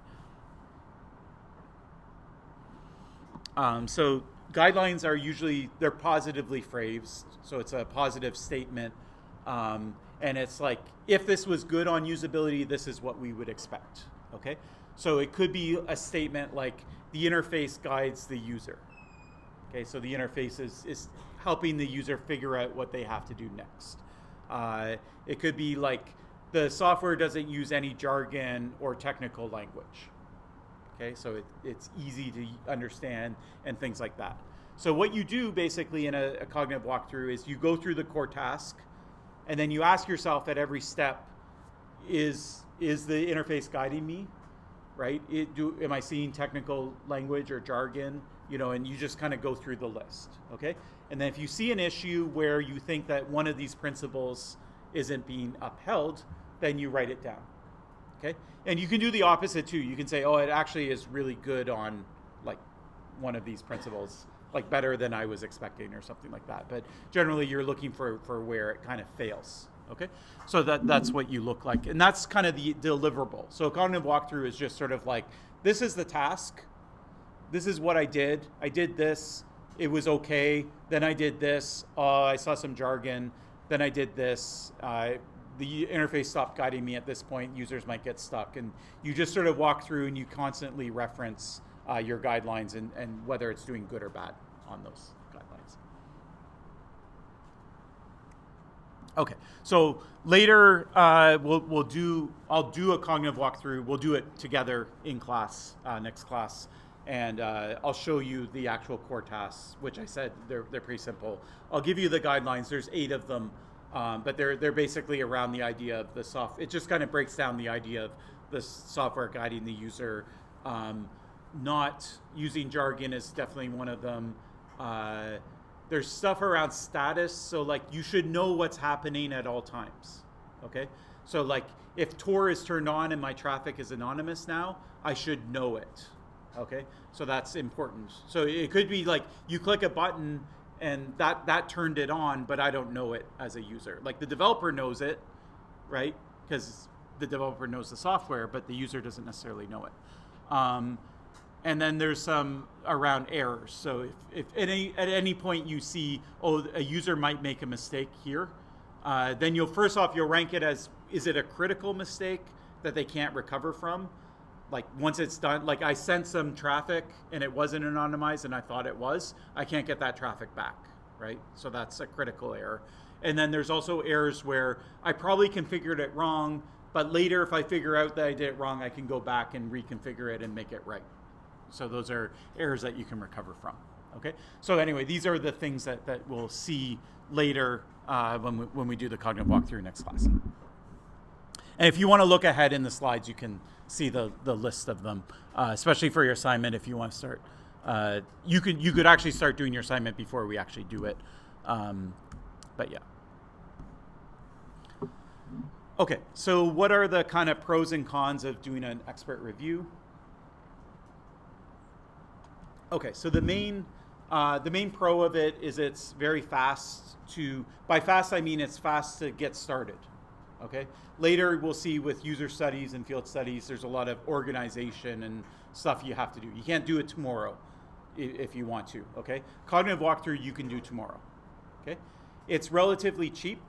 So guidelines are usually, they're positively phrased, so it's a positive statement. And it's like, if this was good on usability, this is what we would expect, okay? So it could be a statement like, the interface guides the user. Okay, so the interface is helping the user figure out what they have to do next. It could be like, the software doesn't use any jargon or technical language. Okay, so it's easy to understand and things like that. So what you do basically in a cognitive walkthrough is you go through the core task, and then you ask yourself at every step, is the interface guiding me, right? Am I seeing technical language or jargon? You know, and you just kind of go through the list, okay? And then if you see an issue where you think that one of these principles isn't being upheld, then you write it down, okay? And you can do the opposite too. You can say, oh, it actually is really good on like one of these principles, like better than I was expecting or something like that. But generally you're looking for where it kind of fails, okay? So that's what you look like. And that's kind of the deliverable. So a cognitive walkthrough is just sort of like, this is the task. This is what I did. I did this. It was okay. Then I did this. I saw some jargon. Then I did this. The interface stopped guiding me at this point. Users might get stuck. And you just sort of walk through and you constantly reference your guidelines and whether it's doing good or bad on those guidelines. Okay, so later I'll do a cognitive walkthrough. We'll do it together in class, next class, and I'll show you the actual core tasks, which I said they're pretty simple. I'll give you the guidelines. There's 8 of them, but they're basically around the idea of the software. It just kind of breaks down the idea of the software guiding the user. Not using jargon is definitely one of them. There's stuff around status, so like you should know what's happening at all times, okay? So like if Tor is turned on and my traffic is anonymous now, I should know it, okay? So that's important. So it could be like you click a button and that turned it on, but I don't know it as a user. Like the developer knows it, right? Because the developer knows the software, but the user doesn't necessarily know it. And then there's some around errors. So if at any point you see, oh, a user might make a mistake here, then you'll rank it as, is it a critical mistake that they can't recover from? Like once it's done, like I sent some traffic and it wasn't anonymized and I thought it was, I can't get that traffic back, right? So that's a critical error. And then there's also errors where I probably configured it wrong, but later if I figure out that I did it wrong, I can go back and reconfigure it and make it right. So those are errors that you can recover from, okay? So anyway, these are the things that we'll see later when we do the cognitive walkthrough next class. And if you want to look ahead in the slides, you can see the list of them, especially for your assignment if you want to start. You could actually start doing your assignment before we actually do it, but yeah. Okay, so what are the kind of pros and cons of doing an expert review? Okay, so the main pro of it is it's very fast by fast I mean it's fast to get started, okay? Later we'll see with user studies and field studies, there's a lot of organization and stuff you have to do. You can't do it tomorrow if you want to, okay? Cognitive walkthrough you can do tomorrow, okay? It's relatively cheap.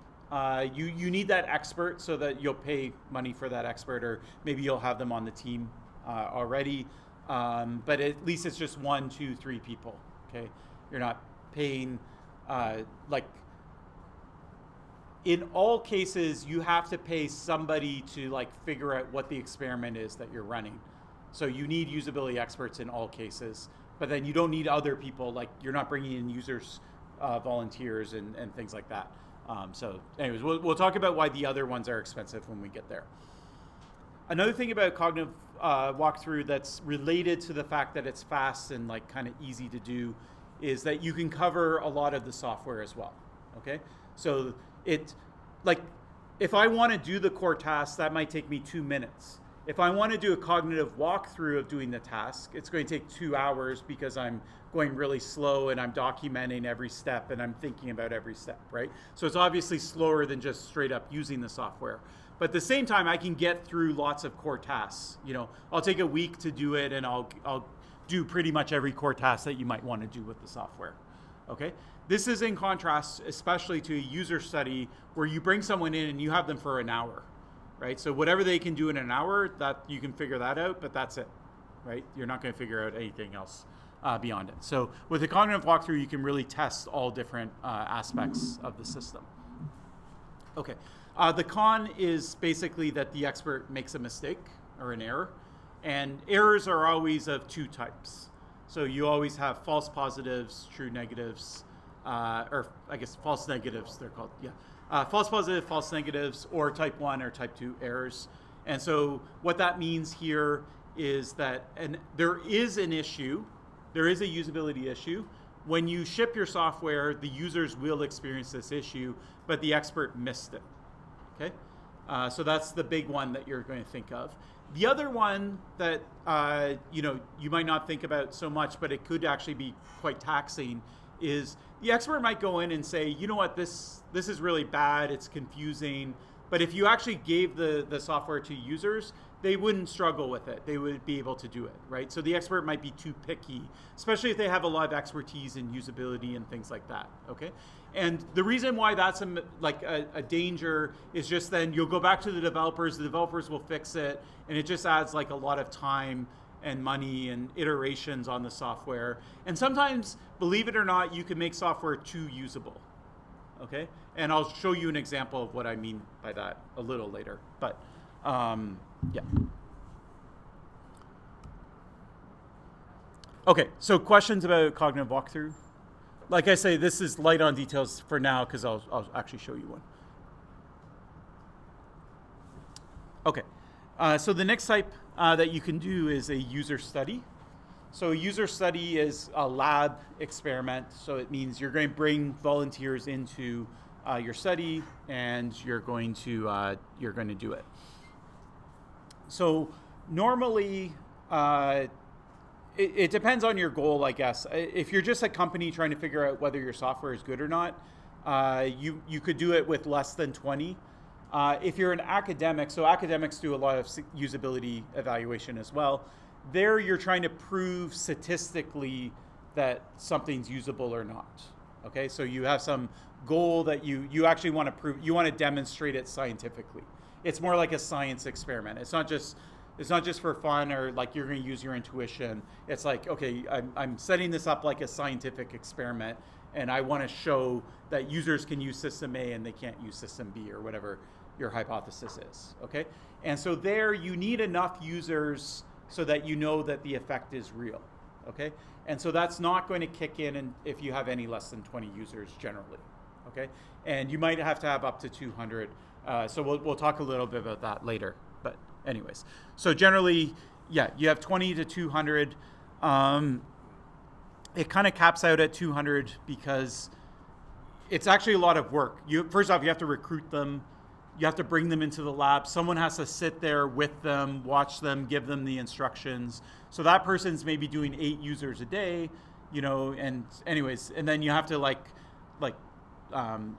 You need that expert so that you'll pay money for that expert, or maybe you'll have them on the team already. But at least it's just 1, 2, 3 people, okay? You're not paying, like, in all cases, you have to pay somebody to like figure out what the experiment is that you're running. So you need usability experts in all cases, but then you don't need other people, like you're not bringing in users, volunteers and things like that. So anyways, we'll talk about why the other ones are expensive when we get there. Another thing about cognitive walkthrough that's related to the fact that it's fast and like kind of easy to do is that you can cover a lot of the software as well, okay? So it, like, if I want to do the core task, that might take me 2 minutes. If I want to do a cognitive walkthrough of doing the task, it's going to take 2 hours because I'm going really slow and I'm documenting every step and I'm thinking about every step, right? So it's obviously slower than just straight up using the software. But at the same time, I can get through lots of core tasks. You know, I'll take a week to do it and I'll do pretty much every core task that you might want to do with the software, okay? This is in contrast, especially to a user study where you bring someone in and you have them for an hour, right? So whatever they can do in an hour, that you can figure that out, but that's it, right? You're not going to figure out anything else beyond it. So with a cognitive walkthrough, you can really test all different aspects of the system. Okay, the con is basically that the expert makes a mistake or an error, and errors are always of 2 types. So you always have false positives, true negatives, or I guess false negatives, they're called, yeah. False positive, false negatives, or type 1 or type 2 errors. And so what that means here is that there is an issue, there is a usability issue. When you ship your software, the users will experience this issue, but the expert missed it, okay? So that's the big one that you're going to think of. The other one that you might not think about so much, but it could actually be quite taxing, is the expert might go in and say, you know what, this is really bad, it's confusing, but if you actually gave the software to users, they wouldn't struggle with it. They would be able to do it, right? So the expert might be too picky, especially if they have a lot of expertise in usability and things like that, okay? And the reason why that's a danger is just then you'll go back to the developers will fix it, and it just adds like a lot of time and money and iterations on the software. And sometimes, believe it or not, you can make software too usable, okay? And I'll show you an example of what I mean by that a little later, but yeah. Okay, so questions about cognitive walkthrough? Like I say, this is light on details for now because I'll actually show you one. Okay, so the next type that you can do is a user study. So a user study is a lab experiment. So it means you're going to bring volunteers into your study and you're going to do it. So normally, it depends on your goal, I guess. If you're just a company trying to figure out whether your software is good or not, you could do it with less than 20. If you're an academic, so academics do a lot of usability evaluation as well. There you're trying to prove statistically that something's usable or not. Okay, so you have some goal that you actually want to prove, you want to demonstrate it scientifically. It's more like a science experiment. It's not just for fun or like you're going to use your intuition. It's like, okay, I'm setting this up like a scientific experiment, and I want to show that users can use system A and they can't use system B or whatever your hypothesis is, okay? And so there you need enough users so that you know that the effect is real, okay? And so that's not going to kick in if you have any less than 20 users generally, okay? And you might have to have up to 200. So we'll talk a little bit about that later. But anyways, so generally, yeah, you have 20 to 200. It kind of caps out at 200 because it's actually a lot of work. First off, you have to recruit them. You have to bring them into the lab. Someone has to sit there with them, watch them, give them the instructions. So that person's maybe doing 8 users a day, and anyways, and then you have to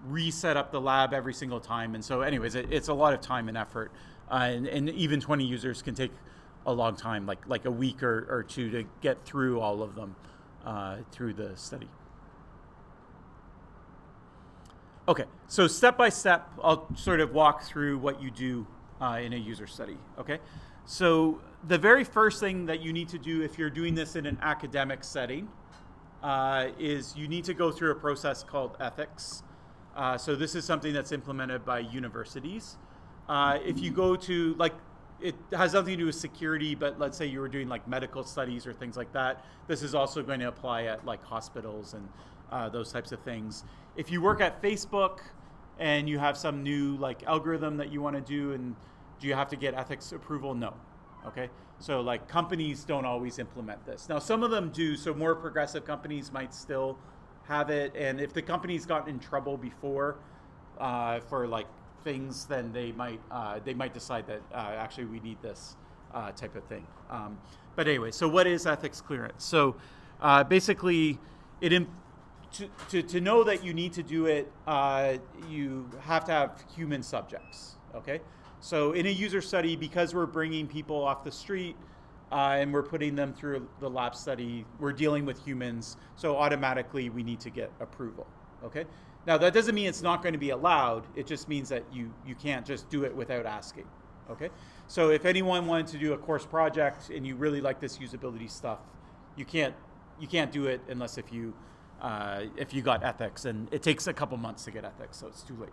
reset up the lab every single time. And so anyways, it's a lot of time and effort. And even 20 users can take a long time, like a week or 2 to get through all of them through the study. Okay, so step by step, I'll sort of walk through what you do in a user study, okay? So the very first thing that you need to do if you're doing this in an academic setting is you need to go through a process called ethics. So this is something that's implemented by universities. If you go to, like, it has nothing to do with security, but let's say you were doing like medical studies or things like that, this is also going to apply at like hospitals and those types of things. If you work at Facebook and you have some new like algorithm that you want to do, and do you have to get ethics approval? No. Okay. So like companies don't always implement this. Now some of them do, so more progressive companies might still have it, and if the company's gotten in trouble before for like things, then they might decide that actually we need this type of thing. But anyway, so what is ethics clearance? So basically, to know that you need to do it, you have to have human subjects. Okay, so in a user study, because we're bringing people off the street and we're putting them through the lab study, we're dealing with humans, so automatically we need to get approval. Okay. Now, that doesn't mean it's not going to be allowed. It just means that you can't just do it without asking, okay? So if anyone wanted to do a course project and you really like this usability stuff, you can't do it unless if you got ethics, and it takes a couple months to get ethics, so it's too late.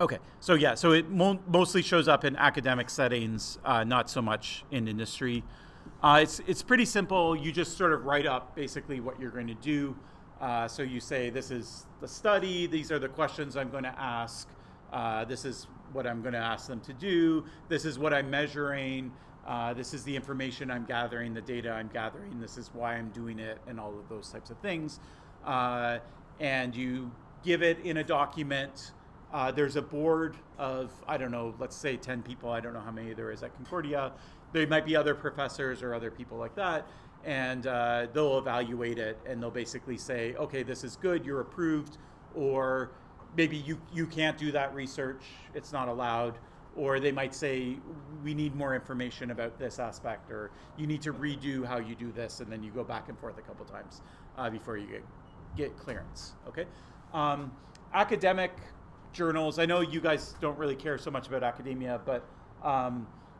Okay, so yeah, so it mostly shows up in academic settings, not so much in industry. It's pretty simple. You just sort of write up basically what you're going to do. So you say, this is the study, these are the questions I'm going to ask, this is what I'm going to ask them to do, this is what I'm measuring, this is the information I'm gathering, the data I'm gathering, this is why I'm doing it, and all of those types of things. And you give it in a document. There's a board of, I don't know, let's say 10 people, I don't know how many there is at Concordia. There might be other professors or other people like that. And they'll evaluate it, and they'll basically say, okay, this is good, you're approved, or maybe you can't do that research, it's not allowed, or they might say, we need more information about this aspect, or you need to redo how you do this, and then you go back and forth a couple times before you get clearance, okay? Academic journals, I know you guys don't really care so much about academia, but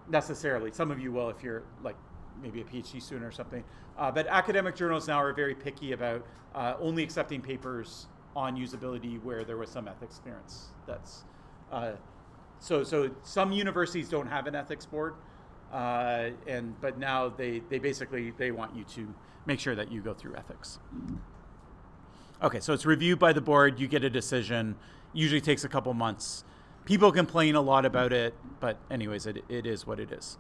necessarily, some of you will if you're like, maybe a PhD student or something. But academic journals now are very picky about only accepting papers on usability where there was some ethics clearance. That's so some universities don't have an ethics board, but now they basically want you to make sure that you go through ethics. Okay, so it's reviewed by the board. You get a decision. Usually takes a couple months. People complain a lot about it, but anyways, it is what it is.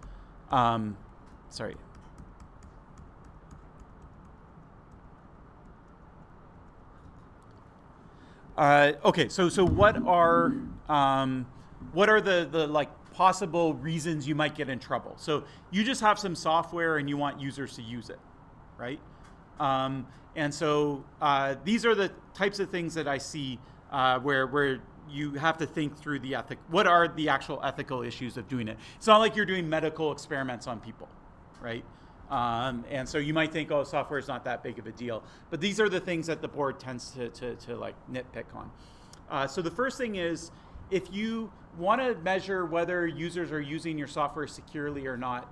Sorry. Okay, so what are the like possible reasons you might get in trouble? So you just have some software and you want users to use it, right? And so these are the types of things that I see where you have to think through the what are the actual ethical issues of doing it. It's not like you're doing medical experiments on people, right? And so you might think, oh, software is not that big of a deal. But these are the things that the board tends to like nitpick on. So the first thing is, if you want to measure whether users are using your software securely or not,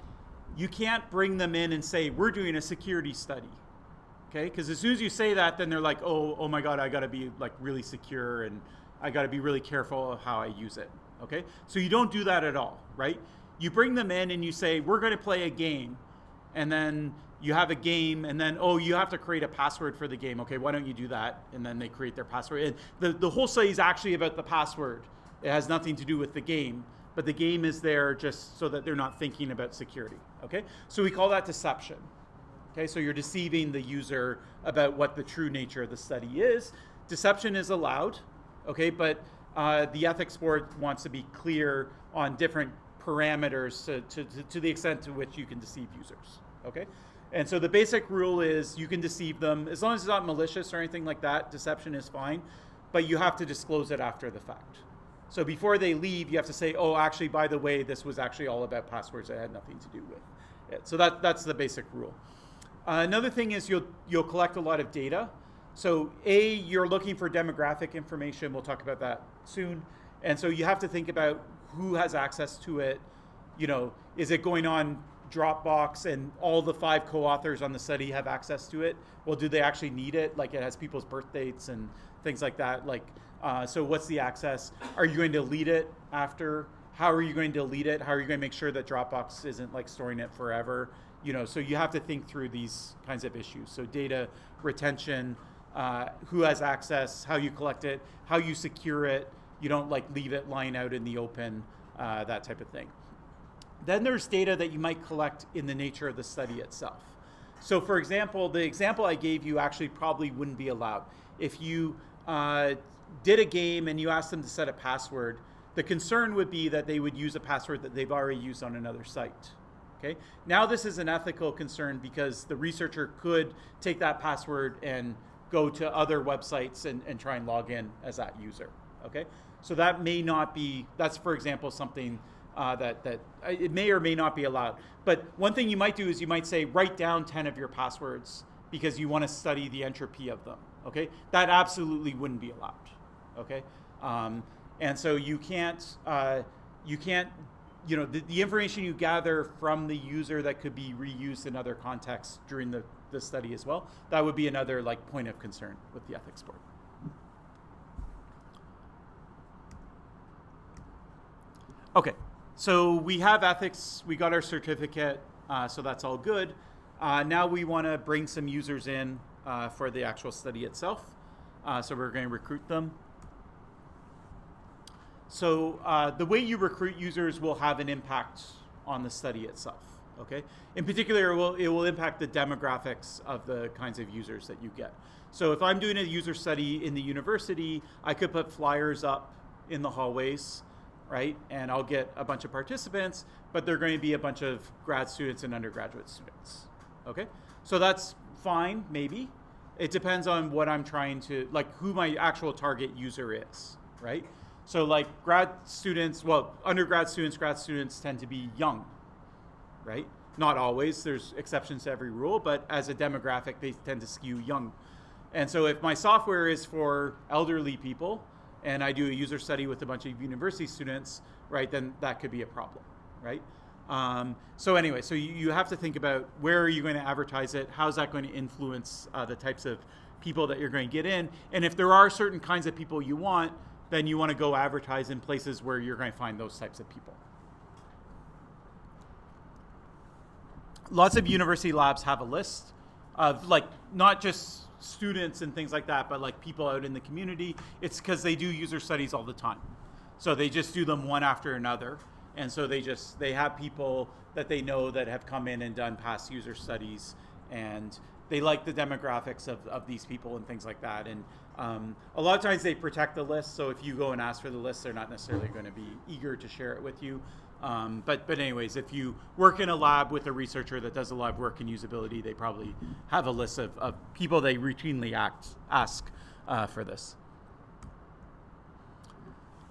you can't bring them in and say, we're doing a security study. Okay? Because as soon as you say that, then they're like, oh my God, I got to be like really secure, and I got to be really careful of how I use it. Okay? So you don't do that at all, right? You bring them in and you say, we're going to play a game. And then you have a game, and then, oh, you have to create a password for the game. Okay, why don't you do that? And then they create their password. And the whole study is actually about the password. It has nothing to do with the game, but the game is there just so that they're not thinking about security. Okay, so we call that deception. Okay, so you're deceiving the user about what the true nature of the study is. Deception is allowed, okay, but the ethics board wants to be clear on different parameters to the extent to which you can deceive users. Okay, and so the basic rule is you can deceive them as long as it's not malicious or anything like that. Deception is fine, but you have to disclose it after the fact. So before they leave, you have to say, oh, actually, by the way, this was actually all about passwords that had nothing to do with it. So that's the basic rule. Another thing is you'll collect a lot of data. So you're looking for demographic information. We'll talk about that soon. And so you have to think about who has access to it. You know, is it going on Dropbox and all the 5 co-authors on the study have access to it. Well, do they actually need it? Like, it has people's birth dates and things like that. Like, so what's the access? Are you going to delete it after? How are you going to delete it? How are you going to make sure that Dropbox isn't like storing it forever? You know, so you have to think through these kinds of issues. So data retention, who has access, how you collect it, how you secure it. You don't like leave it lying out in the open, that type of thing. Then there's data that you might collect in the nature of the study itself. So for example, the example I gave you actually probably wouldn't be allowed. If you did a game and you asked them to set a password, the concern would be that they would use a password that they've already used on another site. Okay? Now this is an ethical concern because the researcher could take that password and go to other websites and try and log in as that user. Okay? So that may not be, that's for example something that it may or may not be allowed. But one thing you might do is you might say, write down 10 of your passwords because you want to study the entropy of them. Okay? That absolutely wouldn't be allowed. Okay? And so you can't, you know, the information you gather from the user that could be reused in other contexts during the study as well, that would be another like point of concern with the ethics board. Okay, so we have ethics, we got our certificate, so that's all good. Now we want to bring some users in for the actual study itself. So we're going to recruit them. So the way you recruit users will have an impact on the study itself, okay? In particular, it will impact the demographics of the kinds of users that you get. So if I'm doing a user study in the university, I could put flyers up in the hallways, right? And I'll get a bunch of participants, but they're going to be a bunch of grad students and undergraduate students, okay? So that's fine, maybe. It depends on what I'm trying to, like who my actual target user is, right? So like grad students, well, undergrad students, grad students tend to be young, right? Not always, there's exceptions to every rule, but as a demographic, they tend to skew young. And so if my software is for elderly people, and I do a user study with a bunch of university students, right, then that could be a problem, right? So anyway, so you have to think about where are you going to advertise it? How's that going to influence the types of people that you're going to get in? And if there are certain kinds of people you want, then you want to go advertise in places where you're going to find those types of people. Lots of university labs have a list of like not just students and things like that, but like people out in the community. It's because they do user studies all the time. So they just do them one after another. And so they have people that they know that have come in and done past user studies, and they like the demographics of these people and things like that. And a lot of times they protect the list, so if you go and ask for the list, they're not necessarily going to be eager to share it with you. But anyways, if you work in a lab with a researcher that does a lot of work in usability, they probably have a list of people they routinely ask for this.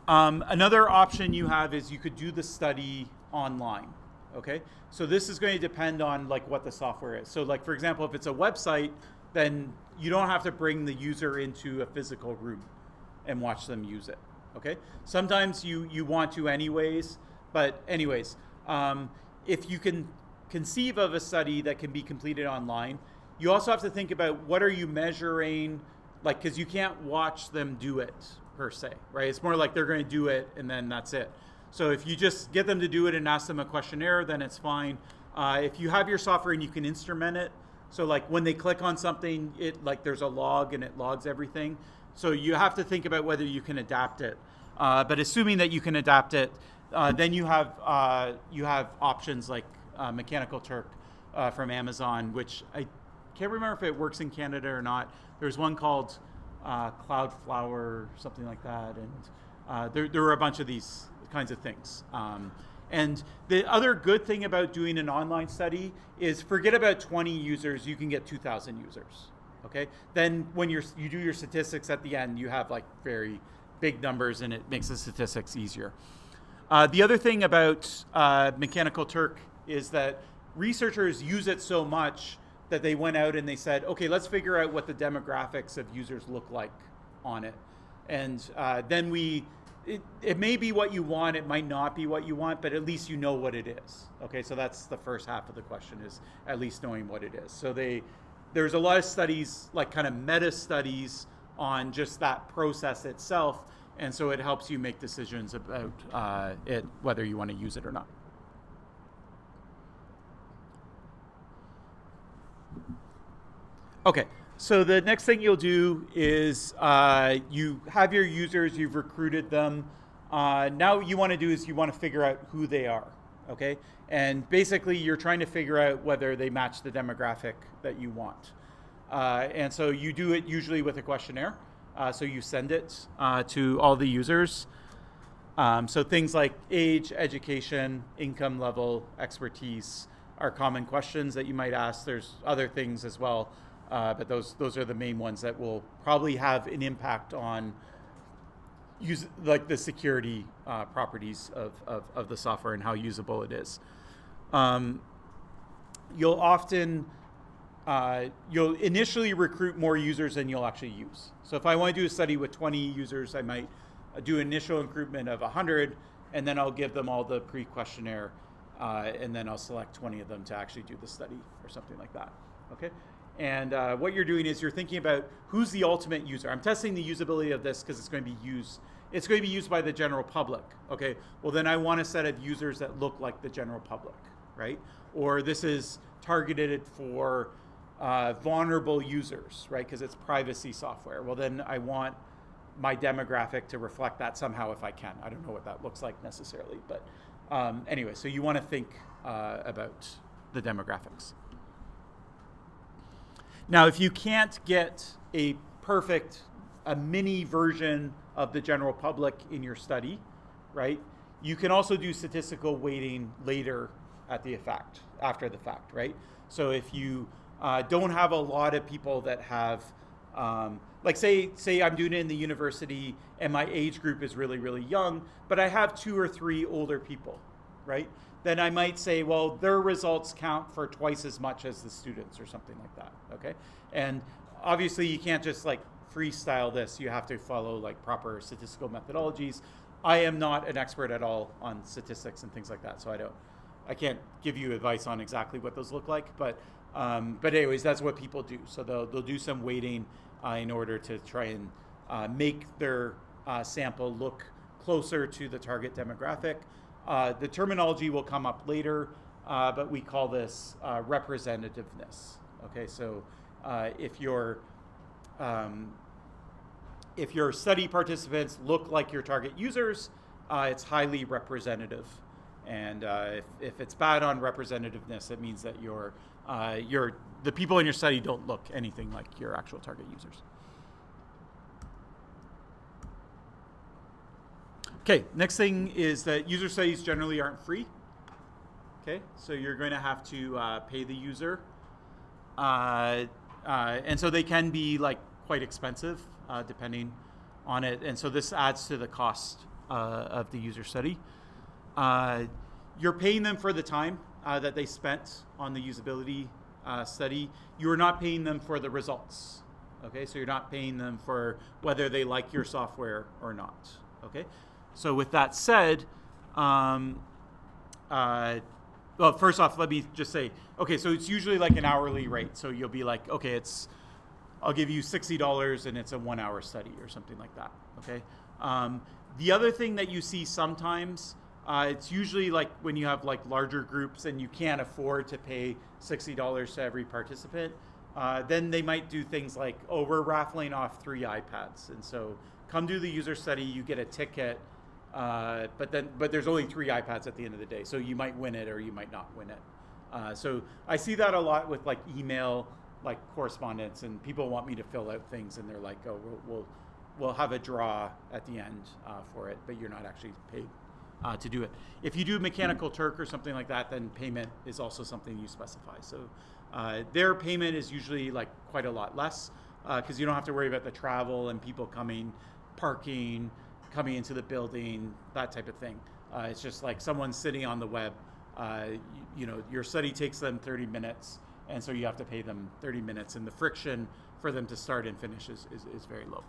Another option you have is you could do the study online. Okay, so this is going to depend on like what the software is. So like for example, if it's a website, then you don't have to bring the user into a physical room and watch them use it. Okay, sometimes you want to anyways, but anyways, if you can conceive of a study that can be completed online, you also have to think about what are you measuring, like because you can't watch them do it per se, right? It's more like they're going to do it and then that's it. So if you just get them to do it and ask them a questionnaire, then it's fine. If you have your software and you can instrument it, so like when they click on something, it like there's a log and it logs everything. So you have to think about whether you can adapt it. But assuming that you can adapt it, then you have options like Mechanical Turk from Amazon, which I can't remember if it works in Canada or not. There's one called Cloudflower, something like that, and there were a bunch of these kinds of things. And the other good thing about doing an online study is forget about 20 users, you can get 2,000 users, okay? Then when you do your statistics at the end, you have like very big numbers and it makes the statistics easier. The other thing about Mechanical Turk is that researchers use it so much that they went out and they said, okay, let's figure out what the demographics of users look like on it. And then we it may be what you want, it might not be what you want, but at least you know what it is. Okay, so that's the first half of the question, is at least knowing what it is. So there's a lot of studies, like kind of meta studies on just that process itself, and so it helps you make decisions about it, whether you want to use it or not. Okay, so the next thing you'll do is you have your users, you've recruited them. Now what you want to do is you want to figure out who they are, okay? And basically you're trying to figure out whether they match the demographic that you want. And so you do it usually with a questionnaire. So you send it to all the users. So things like age, education, income level, expertise are common questions that you might ask. There's other things as well. But those are the main ones that will probably have an impact on like the security properties of the software and how usable it is. You'll often you'll initially recruit more users than you'll actually use. So if I want to do a study with 20 users, I might do initial recruitment of 100, and then I'll give them all the pre-questionnaire, and then I'll select 20 of them to actually do the study or something like that. Okay. And what you're doing is you're thinking about who's the ultimate user. I'm testing the usability of this because it's going to be used. It's going to be used by the general public. Okay. Well, then I want a set of users that look like the general public, right? Or this is targeted for vulnerable users, right? Because it's privacy software. Well, then I want my demographic to reflect that somehow if I can. I don't know what that looks like necessarily, but anyway. So you want to think about the demographics. Now, if you can't get a mini version of the general public in your study, right, you can also do statistical weighting later after the fact, right? So if you don't have a lot of people that have, like say I'm doing it in the university and my age group is really, really young, but I have 2 or 3 older people, right? Then I might say, well, their results count for twice as much as the students or something like that, okay? And obviously you can't just like freestyle this. You have to follow like proper statistical methodologies. I am not an expert at all on statistics and things like that, so I can't give you advice on exactly what those look like, but anyways, that's what people do. So they'll do some weighting in order to try and make their sample look closer to the target demographic. The terminology will come up later, but we call this representativeness. Okay, so if your study participants look like your target users, it's highly representative. And if it's bad on representativeness, it means that the people in your study don't look anything like your actual target users. Okay, next thing is that user studies generally aren't free. Okay, so you're going to have to pay the user. And so they can be like quite expensive depending on it. And so this adds to the cost of the user study. You're paying them for the time that they spent on the usability study. You're not paying them for the results. Okay, so you're not paying them for whether they like your software or not. Okay. So with that said, well, first off, let me just say, okay, so it's usually like an hourly rate. So you'll be like, okay, I'll give you $60 and it's a 1-hour study or something like that, okay? The other thing that you see sometimes, it's usually like when you have like larger groups and you can't afford to pay $60 to every participant, then they might do things like, oh, we're raffling off 3 iPads. And so come do the user study, you get a ticket, but there's only 3 iPads at the end of the day, so you might win it or you might not win it. So I see that a lot with like email, like correspondence, and people want me to fill out things, and they're like, "Oh, we'll have a draw at the end for it, but you're not actually paid to do it." If you do Mechanical Turk or something like that, then payment is also something you specify. So their payment is usually like quite a lot less because you don't have to worry about the travel and people coming, parking, coming into the building, that type of thing. It's just like someone sitting on the web. Your study takes them 30 minutes, and so you have to pay them 30 minutes, and the friction for them to start and finish is very low.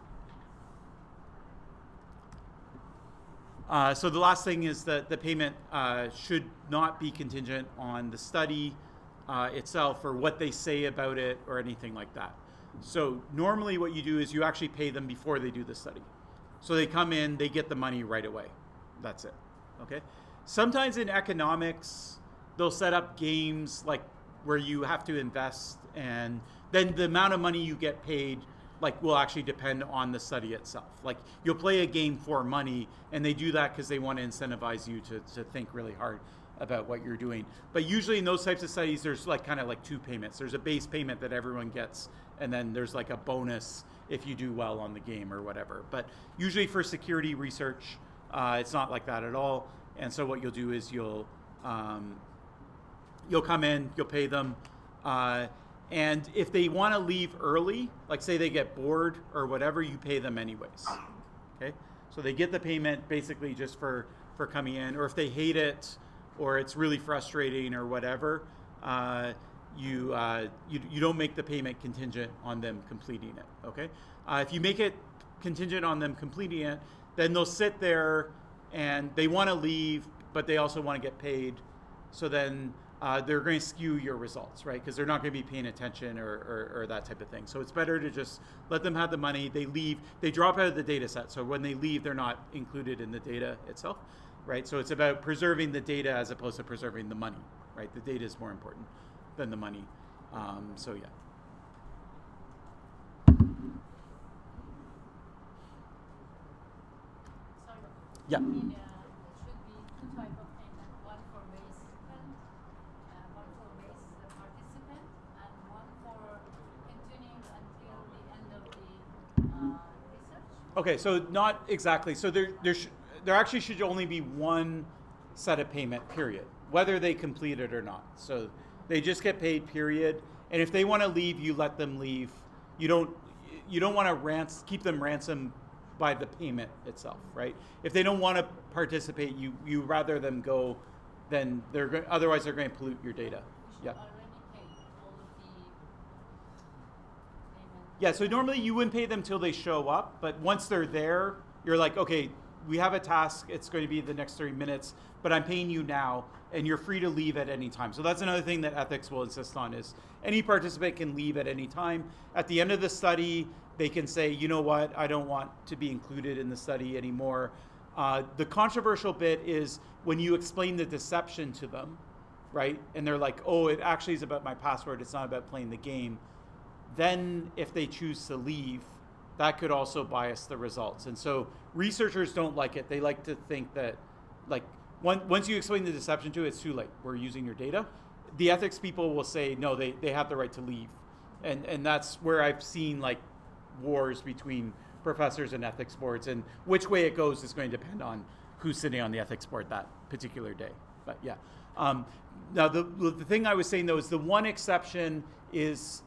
So the last thing is that the payment should not be contingent on the study itself or what they say about it or anything like that. So normally what you do is you actually pay them before they do the study. So they come in, they get the money right away. That's it. Okay. Sometimes in economics, they'll set up games like where you have to invest, and then the amount of money you get paid like will actually depend on the study itself. Like you'll play a game for money, and they do that because they want to incentivize you to think really hard about what you're doing. But usually in those types of studies, there's like kind of like two payments. There's a base payment that everyone gets, and then there's like a bonus if you do well on the game or whatever. But usually for security research, it's not like that at all. And so what you'll do is you'll come in, you'll pay them, and if they want to leave early, like say they get bored or whatever, you pay them anyways. Okay, so they get the payment basically just for coming in, or if they hate it or it's really frustrating or whatever, you don't make the payment contingent on them completing it. Okay, if you make it contingent on them completing it, then they'll sit there and they want to leave, but they also want to get paid. So then they're going to skew your results, right? Because they're not going to be paying attention or that type of thing. So it's better to just let them have the money. They leave, they drop out of the data set. So when they leave, they're not included in the data itself, right? So it's about preserving the data as opposed to preserving the money, right? The data is more important than the money. So yeah. Sorry. Yeah. I mean, there should be two types of payment. One for participant, one for participant, and one for continuing until the end of the research. Okay, so not exactly. So there actually should only be one set of payment, period, whether they complete it or not. So they just get paid, period. And if they want to leave, you let them leave. You don't want to keep them ransom by the payment itself, right? If they don't want to participate, you rather them go, then otherwise they're going to pollute your data. We Yeah. should already pay all of the payment. Yeah, so normally you wouldn't pay them till they show up, but once they're there, you're like, okay, we have a task, it's going to be the next 30 minutes, but I'm paying you now, and you're free to leave at any time. So that's another thing that ethics will insist on is any participant can leave at any time. At the end of the study, they can say, you know what, I don't want to be included in the study anymore. The controversial bit is when you explain the deception to them, right? And they're like, oh, it actually is about my password, it's not about playing the game. Then if they choose to leave, that could also bias the results. And so researchers don't like it. They like to think that, like, once you explain the deception to it, it's too late. We're using your data. The ethics people will say, no, they have the right to leave. And that's where I've seen, like, wars between professors and ethics boards. And which way it goes is going to depend on who's sitting on the ethics board that particular day. But, yeah. Now, the thing I was saying, though, is the one exception is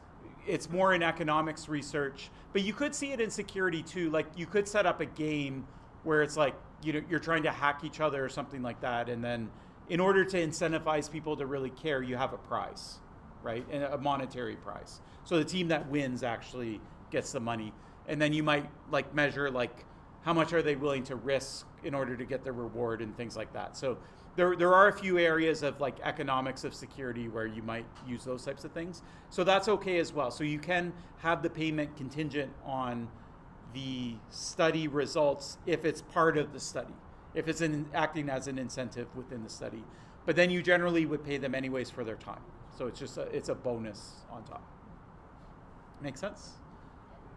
it's more in economics research, but you could see it in security too. Like you could set up a game where it's like, you know, you're trying to hack each other or something like that. And then in order to incentivize people to really care, you have a prize, right? And a monetary prize. So the team that wins actually gets the money. And then you might like measure like how much are they willing to risk in order to get the reward and things like that. So there are a few areas of like economics of security where you might use those types of things. So that's okay as well. So you can have the payment contingent on the study results if it's part of the study, if it's acting as an incentive within the study. But then you generally would pay them anyways for their time. So it's just it's a bonus on top. Make sense?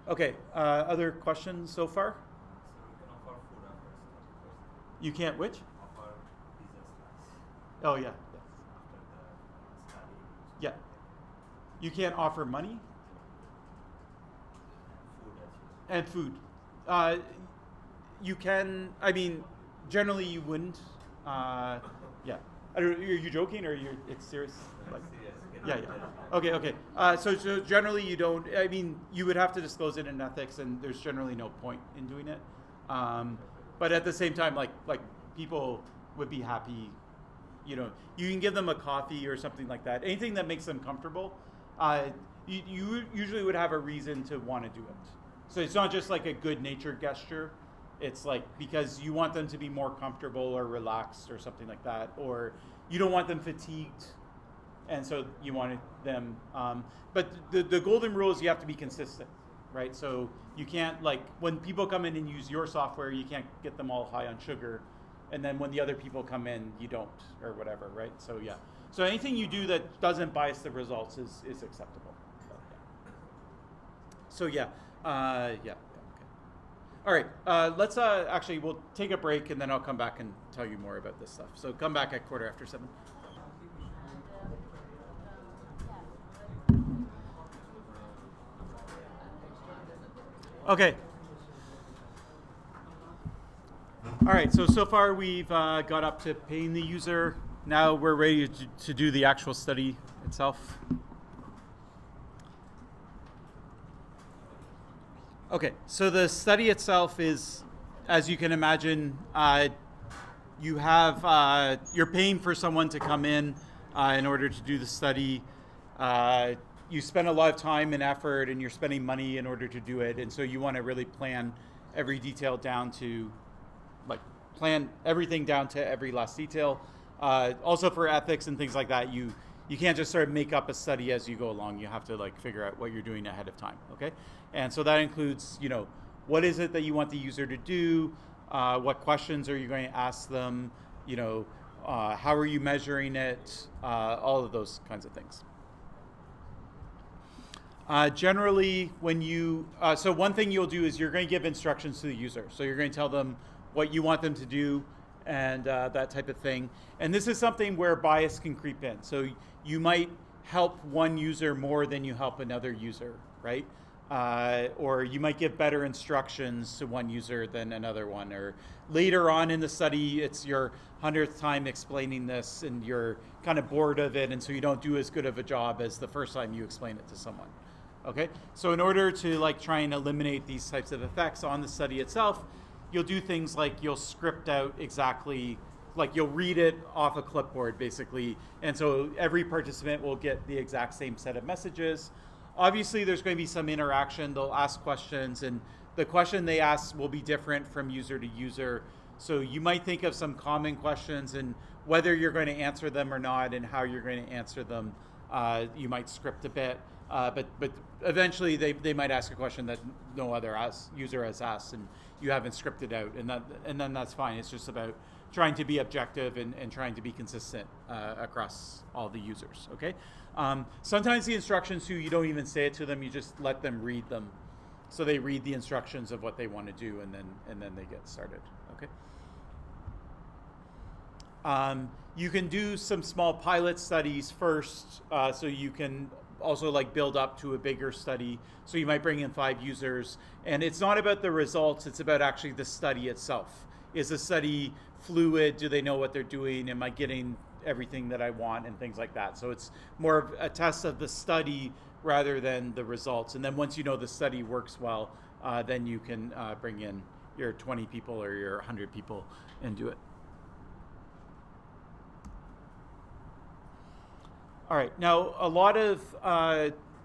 Okay, other questions so far? So you can offer food after You can't which? offer pizza slice Oh, yeah. after the study. Yeah. You can't offer money And food as well. and food. You can, I mean, generally you wouldn't. Yeah. Are you joking or it's serious? Like, yeah, yeah. Okay. So generally you don't, I mean, you would have to disclose it in ethics and there's generally no point in doing it. But at the same time, like people would be happy, you know, you can give them a coffee or something like that. Anything that makes them comfortable. You usually would have a reason to want to do it. So it's not just like a good natured gesture. It's like because you want them to be more comfortable or relaxed or something like that, or you don't want them fatigued, and so you want them. But the golden rule is you have to be consistent, right? So you can't, like, when people come in and use your software, you can't get them all high on sugar, and then when the other people come in, you don't, or whatever, right? So yeah. So anything you do that doesn't bias the results is acceptable. So yeah, yeah. All right, let's actually, we'll take a break and then I'll come back and tell you more about this stuff. So come back at 7:15. Okay. All right, so far we've got up to paying the user. Now we're ready to do the actual study itself. Okay, so the study itself is, as you can imagine, you have, you're paying for someone to come in order to do the study. You spend a lot of time and effort and you're spending money in order to do it. And so you want to really plan every detail down to, like, plan everything down to every last detail. Also for ethics and things like that, you can't just sort of make up a study as you go along. You have to, like, figure out what you're doing ahead of time, okay? And so that includes, you know, what is it that you want the user to do? What questions are you going to ask them? You know, how are you measuring it? All of those kinds of things. Generally, when you, so one thing you'll do is you're going to give instructions to the user. So you're going to tell them what you want them to do and that type of thing. And this is something where bias can creep in. So you might help one user more than you help another user, right? Or you might give better instructions to one user than another one. Or later on in the study, it's your 100th time explaining this and you're kind of bored of it, and so you don't do as good of a job as the first time you explain it to someone. Okay, so in order to, like, try and eliminate these types of effects on the study itself, you'll do things like you'll script out exactly, like you'll read it off a clipboard basically, and so every participant will get the exact same set of messages. Obviously there's going to be some interaction. They'll ask questions and the question they ask will be different from user to user. So you might think of some common questions and whether you're going to answer them or not and how you're going to answer them. You might script a bit, but eventually they might ask a question that no other user has asked and you haven't scripted out, and then that's fine. It's just about trying to be objective and trying to be consistent across all the users, okay? Sometimes the instructions too, you don't even say it to them, you just let them read them. So they read the instructions of what they want to do and then they get started, okay? You can do some small pilot studies first, so you can also, like, build up to a bigger study. So you might bring in 5 users, and it's not about the results, it's about actually the study itself. Is the study fluid? Do they know what they're doing? Am I getting everything that I want and things like that? So it's more of a test of the study rather than the results. And then once you know the study works well, then you can bring in your 20 people or your 100 people and do it. All right, now a lot of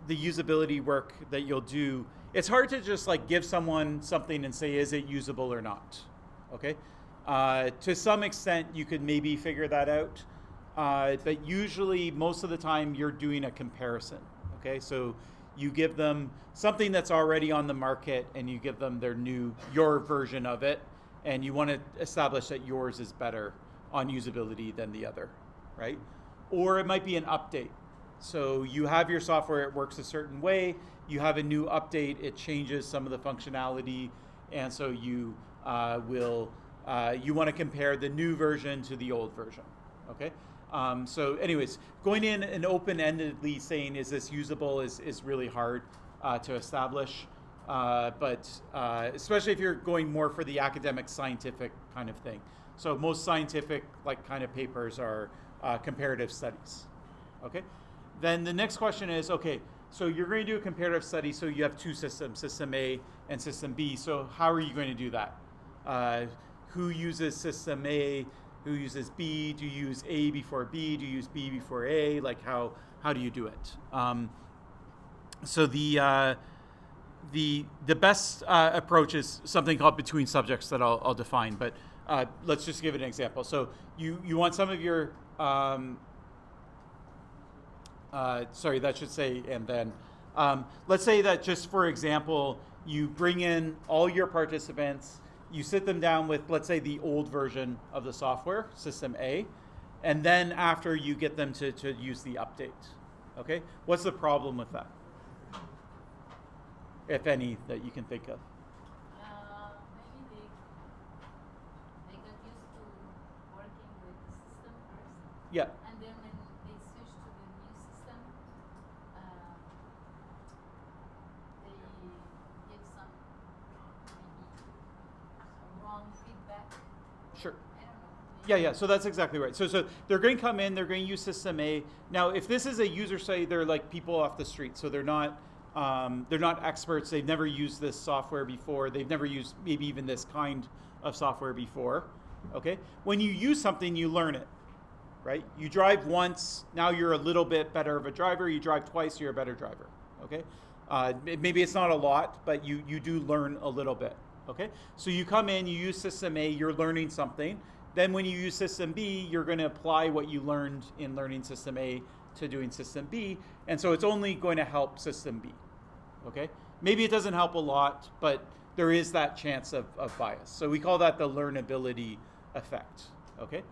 the usability work that you'll do, it's hard to just, like, give someone something and say, is it usable or not, okay? To some extent, you could maybe figure that out, but usually, most of the time, you're doing a comparison, okay? So you give them something that's already on the market and you give them your version of it, and you want to establish that yours is better on usability than the other, right? Or it might be an update. So you have your software, it works a certain way, you have a new update, it changes some of the functionality, and so you you want to compare the new version to the old version, okay? So anyways, going in and open-endedly saying, is this usable, is really hard to establish, but especially if you're going more for the academic scientific kind of thing. So most scientific, like, kind of papers are comparative studies, okay? Then the next question is, okay, so you're going to do a comparative study, so you have 2 systems, system A and system B, so how are you going to do that? Who uses system A? Who uses B? Do you use A before B? Do you use B before A? Like, how do you do it? So the the best approach is something called between subjects that I'll define, but let's just give it an example. So you want some of your, sorry, that should say and then. Let's say that just for example, you bring in all your participants, you sit them down with, let's say, the old version of the software, System A, and then after you get them to use the update. Okay? What's the problem with that? If any, that you can think of. Maybe they got used to working with the system first. Yeah. And then when they switch to the new system, they give some wrong feedback. Sure. I don't know. Yeah. So that's exactly right. So they're going to come in, they're going to use System A. Now, if this is a user site, they're like people off the street, so they're not experts. They've never used this software before. They've never used maybe even this kind of software before. Okay. When you use something, you learn it, right? You drive once, now you're a little bit better of a driver. You drive twice, you're a better driver. Okay. Maybe it's not a lot, but you do learn a little bit. Okay. So you come in, you use System A, you're learning something. Then when you use System B, you're going to apply what you learned in learning System A to doing System B. And so it's only going to help System B. Okay? Maybe it doesn't help a lot, but there is that chance of bias. So we call that the learnability effect. Okay?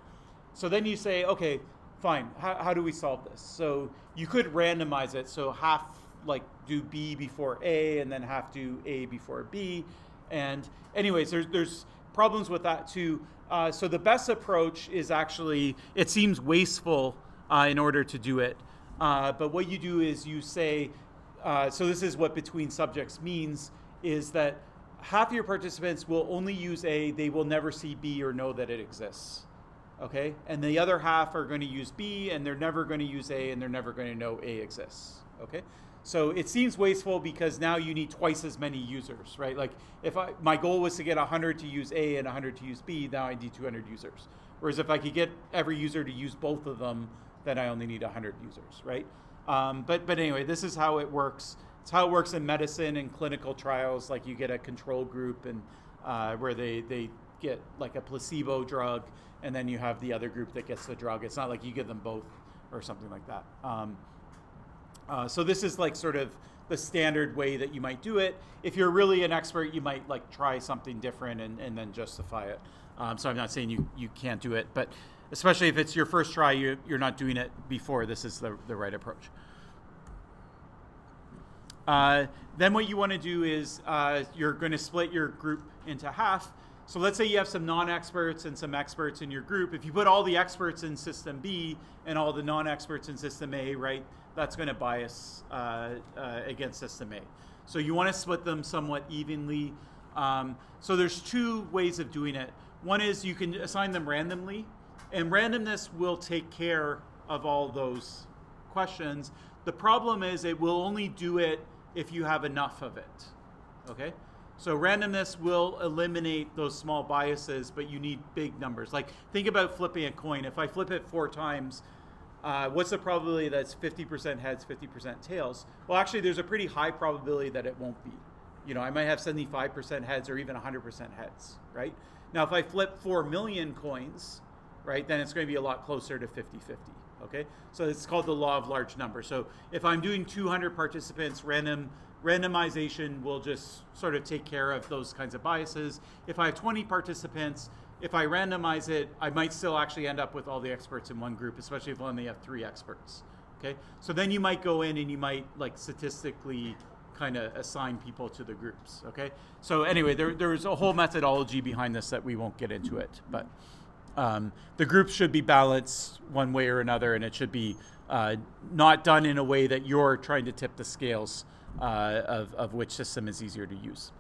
So then you say, okay, fine, how do we solve this? So you could randomize it. So half like do B before A and then half do A before B. And anyways, there's problems with that too. So the best approach is actually, it seems wasteful in order to do it. But what you do is you say, so this is what between subjects means, is that half your participants will only use A, they will never see B or know that it exists. Okay? And the other half are going to use B, and they're never going to use A, and they're never going to know A exists. Okay? So it seems wasteful because now you need twice as many users, right? Like if my goal was to get 100 to use A and 100 to use B, now I need 200 users. Whereas if I could get every user to use both of them, then I only need 100 users, right? But anyway, this is how it works. It's how it works in medicine and clinical trials. Like you get a control group and where they get like a placebo drug, and then you have the other group that gets the drug. It's not like you give them both or something like that. So this is like sort of the standard way that you might do it. If you're really an expert, you might like try something different and then justify it. So I'm not saying you can't do it, but especially if it's your first try, you're not doing it before, this is the right approach. Then what you want to do is you're going to split your group into half. So let's say you have some non-experts and some experts in your group. If you put all the experts in System B and all the non-experts in System A, right, that's going to bias against System A. So you want to split them somewhat evenly. So there's two ways of doing it. One is you can assign them randomly, and randomness will take care of all those questions. The problem is it will only do it if you have enough of it, okay? So randomness will eliminate those small biases, but you need big numbers. Like think about flipping a coin. If I flip it 4 times, what's the probability that's 50% heads, 50% tails? Well, actually there's a pretty high probability that it won't be. You know, I might have 75% heads or even 100% heads, right? Now, if I flip 4 million coins, right, then it's going to be a lot closer to 50-50, okay? So it's called the law of large numbers. So if I'm doing 200 participants, randomization will just sort of take care of those kinds of biases. If I have 20 participants, if I randomize it, I might still actually end up with all the experts in one group, especially if I only have 3 experts, okay? So then you might go in and you might like statistically kind of assign people to the groups, okay? So anyway, there's a whole methodology behind this that we won't get into it, but the groups should be balanced one way or another, and it should be not done in a way that you're trying to tip the scales of which system is easier to use.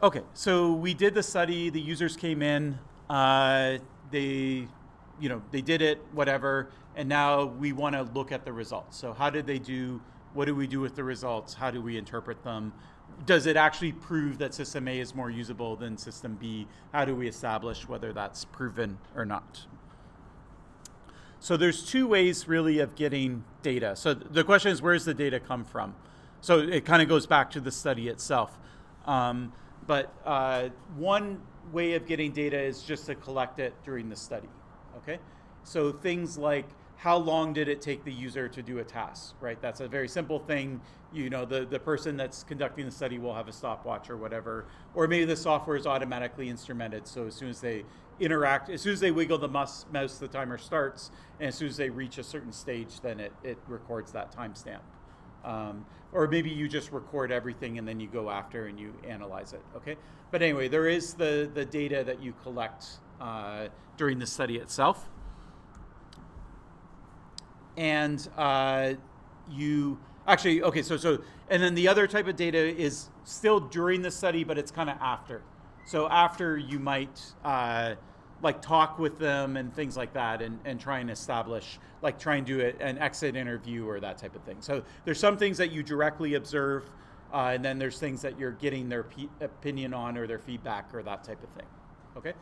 Okay, so we did the study, the users came in, they did it, whatever, and now we want to look at the results. So how did they do? What do we do with the results? How do we interpret them? Does it actually prove that System A is more usable than System B? How do we establish whether that's proven or not? So there's two ways really of getting data. So the question is, where does the data come from? So it kind of goes back to the study itself. But one way of getting data is just to collect it during the study, okay? So things like, how long did it take the user to do a task, right? That's a very simple thing. You know, the person that's conducting the study will have a stopwatch or whatever. Or maybe the software is automatically instrumented, so as soon as they interact, as soon as they wiggle the mouse, the timer starts, and as soon as they reach a certain stage, then it records that timestamp. Or maybe you just record everything and then you go after and you analyze it, okay? But anyway, there is the data that you collect during the study itself. And you actually, okay, so and then the other type of data is still during the study, but it's kind of after. So after, you might like talk with them and things like that, and try and establish, like try and do an exit interview or that type of thing. So there's some things that you directly observe, and then there's things that you're getting their opinion on or their feedback or that type of thing, okay?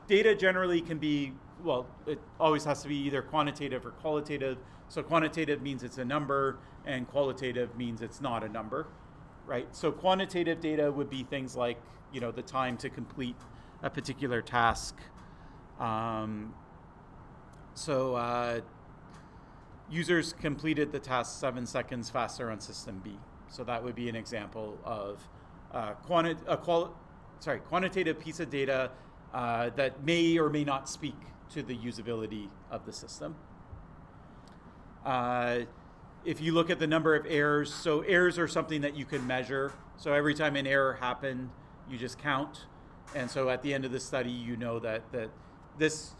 Data generally can be, well, it always has to be either quantitative or qualitative. So quantitative means it's a number, and qualitative means it's not a number, right? So quantitative data would be things like, you know, the time to complete a particular task. Users completed the task 7 seconds faster on system B. So that would be an example of quantitative piece of data that may or may not speak to the usability of the system. If you look at the number of errors, so errors are something that you can measure. So every time an error happened, you just count. And so at the end of the study, you know that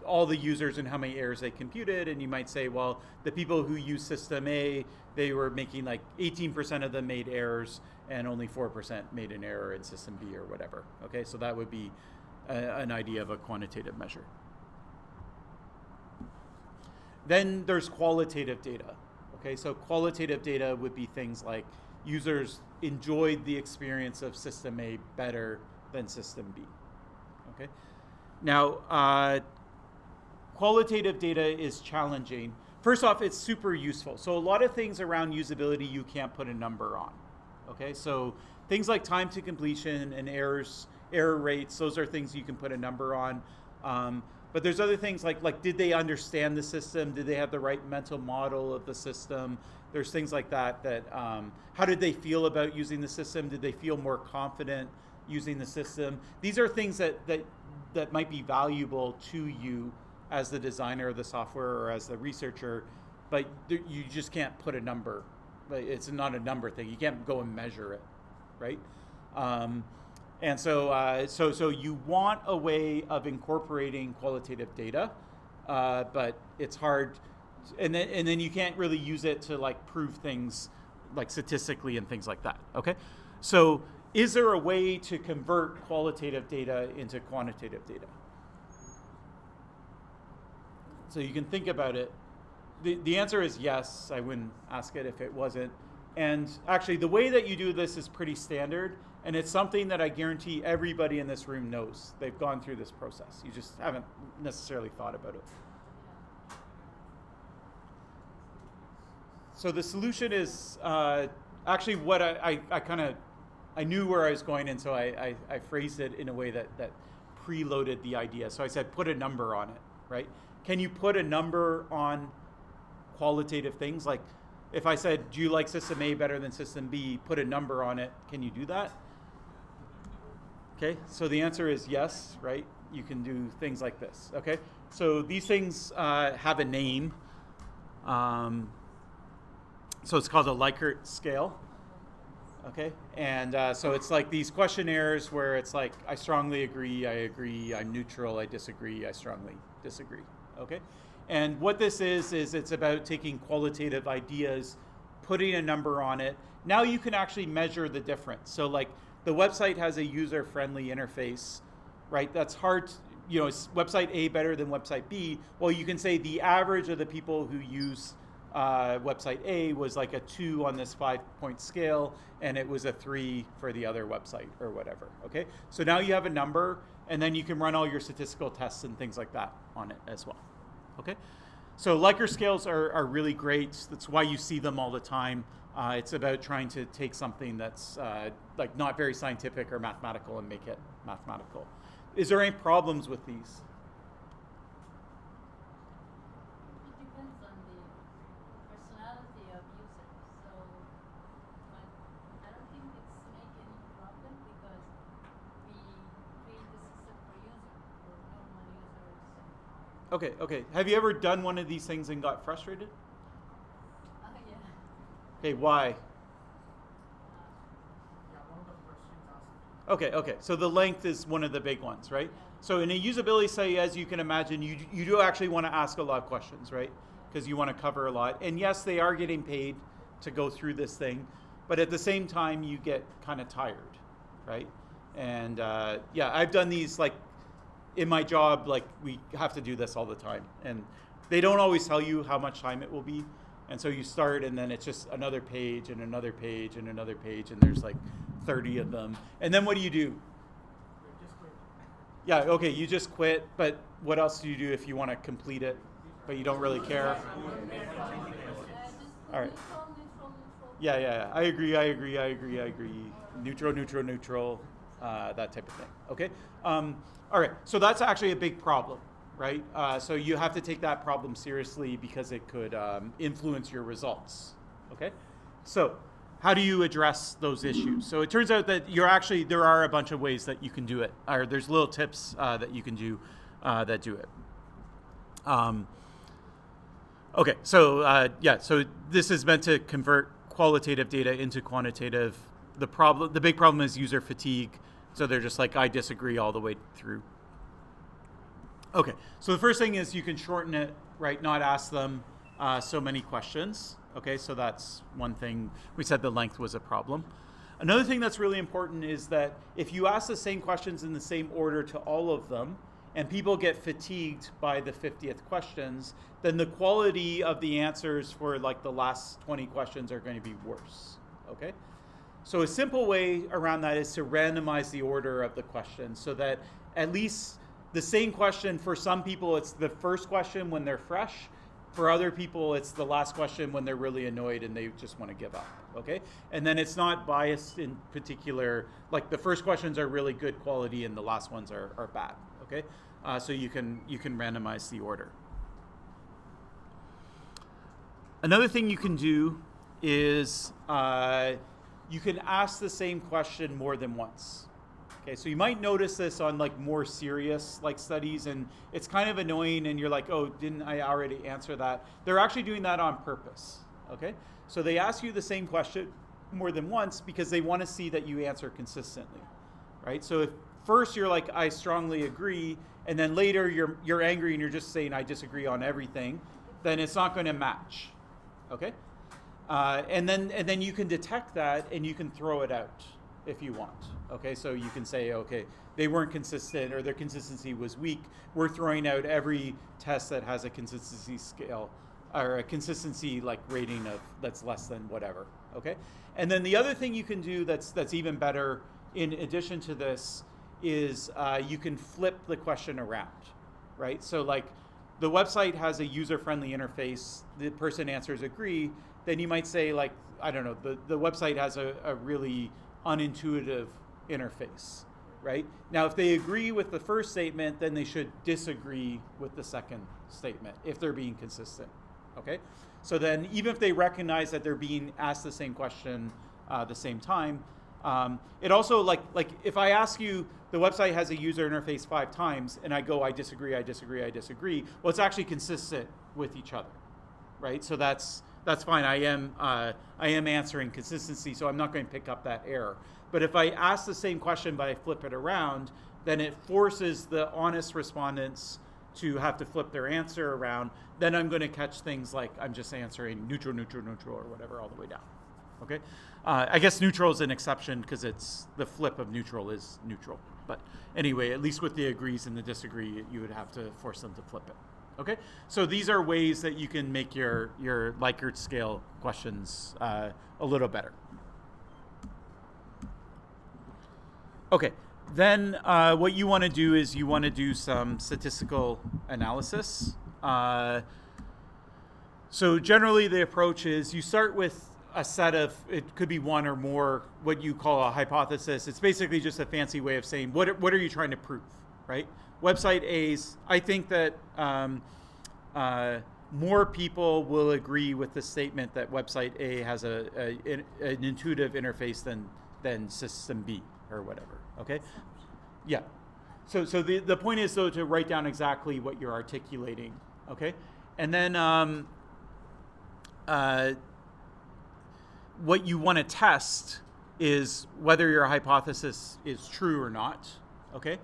all the users and how many errors they computed, and you might say, well, the people who use system A, they were making like 18% of them made errors, and only 4% made an error in system B or whatever. Okay, so that would be an idea of a quantitative measure. Then there's qualitative data. Okay, so qualitative data would be things like users enjoyed the experience of system A better than system B. Okay, now qualitative data is challenging. First off, it's super useful. So a lot of things around usability you can't put a number on. Okay, so things like time to completion and error rates, those are things you can put a number on. But there's other things like did they understand the system? Did they have the right mental model of the system? There's things like that how did they feel about using the system? Did they feel more confident using the system? These are things that might be valuable to you as the designer of the software or as the researcher, but you just can't put a number. It's not a number thing. You can't go and measure it, right? And so you want a way of incorporating qualitative data, but it's hard, and then you can't really use it to like prove things like statistically and things like that. Okay, so is there a way to convert qualitative data into quantitative data? So you can think about it. The answer is yes. I wouldn't ask it if it wasn't. And actually, the way that you do this is pretty standard, and it's something that I guarantee everybody in this room knows. They've gone through this process. You just haven't necessarily thought about it. So the solution is actually what I knew where I was going, and so I phrased it in a way that preloaded the idea. So I said, put a number on it, right? Can you put a number on qualitative things? Like if I said, do you like system A better than system B, put a number on it, can you do that? Okay, so the answer is yes, right? You can do things like this, okay? So these things have a name. So it's called a Likert scale, okay? And so it's like these questionnaires where it's like, I strongly agree, I agree, I'm neutral, I disagree, I strongly disagree, okay? And what this is it's about taking qualitative ideas, putting a number on it. Now you can actually measure the difference. So like the website has a user-friendly interface, right? That's hard, is website A better than website B? Well, you can say the average of the people who use website A was like a 2 on this 5-point scale, and it was a 3 for the other website or whatever, okay? So now you have a number, and then you can run all your statistical tests and things like that on it as well, okay? So Likert scales are really great. That's why you see them all the time. It's about trying to take something that's like not very scientific or mathematical and make it mathematical. Is there any problems with these? It depends on the personality of users. So, but I don't think it's make any problem because we create the system for users, for normal users. Okay, okay. Have you ever done one of these things and got frustrated? Yeah. Okay, why? Yeah, one of the questions asked. Okay, okay. So the length is one of the big ones, right? So in a usability study, as you can imagine, you do actually want to ask a lot of questions, right? Because you want to cover a lot. And yes, they are getting paid to go through this thing, but at the same time, you get kind of tired, right? And yeah, I've done these like in my job, like we have to do this all the time. And they don't always tell you how much time it will be. And so you start and then it's just another page and another page and another page and there's like 30 of them. And then what do you do? Just quit. Yeah, okay, you just quit, but what else do you do if you want to complete it, but you don't really care? Just All right. neutral. Yeah. I agree. Neutral, that type of thing. Okay? All right, so that's actually a big problem, right? So you have to take that problem seriously because it could influence your results. Okay? So how do you address those issues? So it turns out that there are a bunch of ways that you can do it, or there's little tips that you can do that do it. Okay, so so this is meant to convert qualitative data into quantitative. The big problem is user fatigue. So they're just like, I disagree all the way through. Okay, so the first thing is you can shorten it, right? Not ask them so many questions. Okay, so that's one thing. We said the length was a problem. Another thing that's really important is that if you ask the same questions in the same order to all of them, and people get fatigued by the 50th questions, then the quality of the answers for like the last 20 questions are going to be worse. Okay? So a simple way around that is to randomize the order of the questions so that at least the same question, for some people it's the first question when they're fresh. For other people it's the last question when they're really annoyed and they just want to give up. Okay? And then it's not biased in particular, like the first questions are really good quality and the last ones are bad. Okay? So you can randomize the order. Another thing you can do is you can ask the same question more than once. Okay, so you might notice this on like more serious like studies, and it's kind of annoying, and you're like, oh, didn't I already answer that? They're actually doing that on purpose. Okay, so they ask you the same question more than once because they want to see that you answer consistently, right? So if first you're like, I strongly agree, and then later you're angry and you're just saying I disagree on everything, then it's not going to match. Okay. And then you can detect that and you can throw it out if you want. Okay, so you can say, okay, they weren't consistent or their consistency was weak. We're throwing out every test that has a consistency scale or a consistency like rating of that's less than whatever. Okay, and then the other thing you can do that's even better in addition to this is you can flip the question around, right? So like the website has a user-friendly interface. The person answers agree. Then you might say like, I don't know, the website has a really unintuitive interface, right? Now, if they agree with the first statement, then they should disagree with the second statement if they're being consistent, okay? So then even if they recognize that they're being asked the same question the same time, it also like if I ask you, the website has a user interface 5 times and I go, I disagree, well, it's actually consistent with each other, right? So that's fine. I am answering consistency, so I'm not going to pick up that error. But if I ask the same question but I flip it around, then it forces the honest respondents to have to flip their answer around. Then I'm going to catch things like I'm just answering neutral, or whatever all the way down. Okay? I guess neutral is an exception because it's the flip of neutral is neutral. But anyway, at least with the agrees and the disagree, you would have to force them to flip it. Okay, so these are ways that you can make your Likert scale questions a little better. Okay, then what you want to do is you want to do some statistical analysis. So generally the approach is you start with a set of, it could be one or more, what you call a hypothesis. It's basically just a fancy way of saying, what are you trying to prove, right? Website A's, I think that more people will agree with the statement that website A has an intuitive interface than system B or whatever, okay? Yeah. So the point is, though, to write down exactly what you're articulating, okay? And then what you want to test is whether your hypothesis is true or not, okay?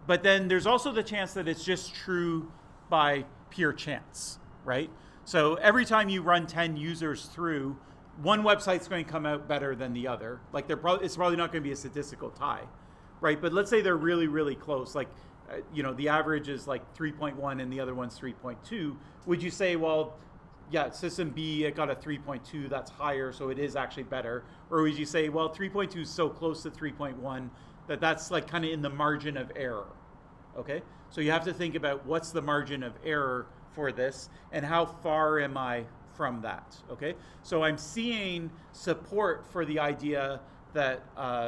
But then there's also the chance that it's just true by pure chance, right? So every time you run 10 users through, one website's going to come out better than the other. Like it's probably not going to be a statistical tie, right? But let's say they're really, really close. Like, the average is like 3.1 and the other one's 3.2. Would you say, well, yeah, system B, it got a 3.2, that's higher, so it is actually better? Or would you say, well, 3.2 is so close to 3.1 that that's like kind of in the margin of error, okay? So you have to think about what's the margin of error for this and how far am I from that, okay? So I'm seeing support for the idea that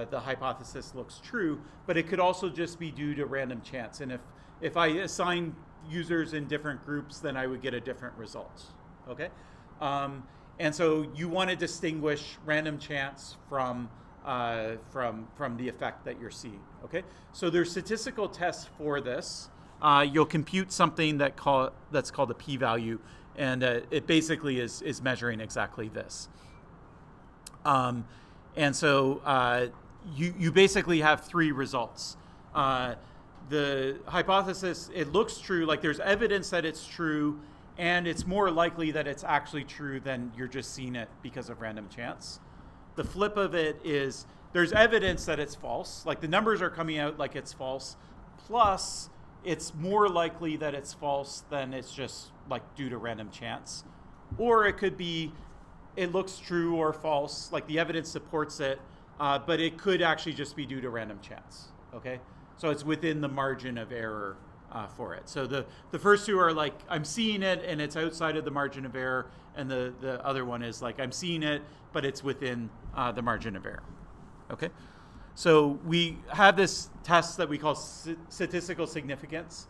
the hypothesis looks true, but it could also just be due to random chance. And if I assign users in different groups, then I would get a different result, okay? And so you want to distinguish random chance from the effect that you're seeing, okay? So there's statistical tests for this. You'll compute something that's called a p-value, and it basically is measuring exactly this. And so you basically have three results. The hypothesis, it looks true, like there's evidence that it's true, and it's more likely that it's actually true than you're just seeing it because of random chance. The flip of it is there's evidence that it's false, like the numbers are coming out like it's false, plus it's more likely that it's false than it's just like due to random chance. Or it could be it looks true or false, like the evidence supports it, but it could actually just be due to random chance, okay? So it's within the margin of error for it. So the first two are like, I'm seeing it and it's outside of the margin of error, and the other one is like, I'm seeing it, but it's within the margin of error, okay? So we have this test that we call statistical significance,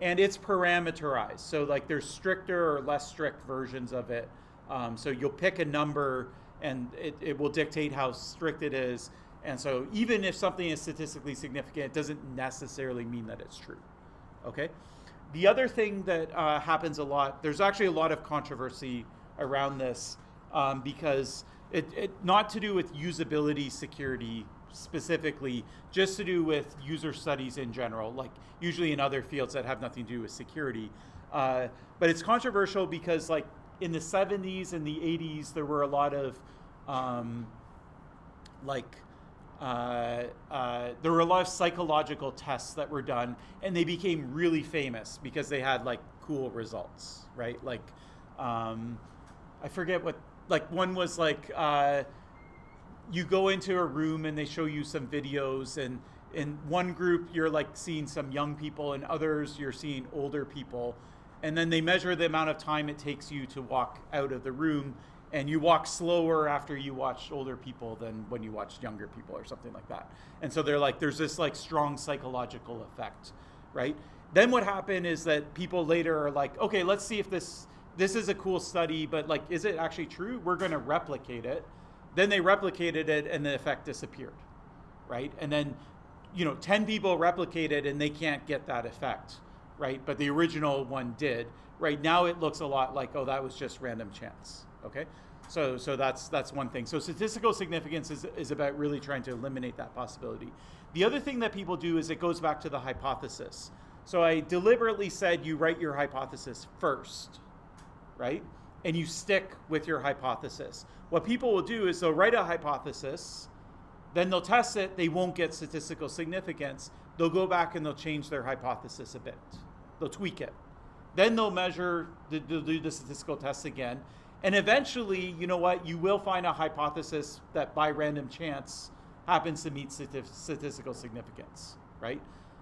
and it's parameterized. So like there's stricter or less strict versions of it. So you'll pick a number and it will dictate how strict it is. And so even if something is statistically significant, it doesn't necessarily mean that it's true, okay? The other thing that happens a lot, there's actually a lot of controversy around this because it not to do with usability security specifically, just to do with user studies in general, like usually in other fields that have nothing to do with security. But it's controversial because like in the 70s and the 80s, there were a lot of there were a lot of psychological tests that were done, and they became really famous because they had like cool results, right? Like I forget what, like one was like you go into a room and they show you some videos, and in one group you're like seeing some young people, and others you're seeing older people, and then they measure the amount of time it takes you to walk out of the room, and you walk slower after you watch older people than when you watched younger people or something like that. And so they're like, there's this like strong psychological effect, right? Then what happened is that people later are like, okay, let's see if this is a cool study, but like, is it actually true? We're going to replicate it. Then they replicated it and the effect disappeared, right? And then, 10 people replicated and they can't get that effect, right? But the original one did. Right now it looks a lot like, oh, that was just random chance, okay? So that's one thing. So statistical significance is about really trying to eliminate that possibility. The other thing that people do is it goes back to the hypothesis. So I deliberately said you write your hypothesis first, right? And you stick with your hypothesis. What people will do is they'll write a hypothesis, then they'll test it, they won't get statistical significance. They'll go back and they'll change their hypothesis a bit. They'll tweak it. Then they'll measure, they'll do the statistical tests again. And eventually, you know what, you will find a hypothesis that by random chance happens to meet statistical significance, right?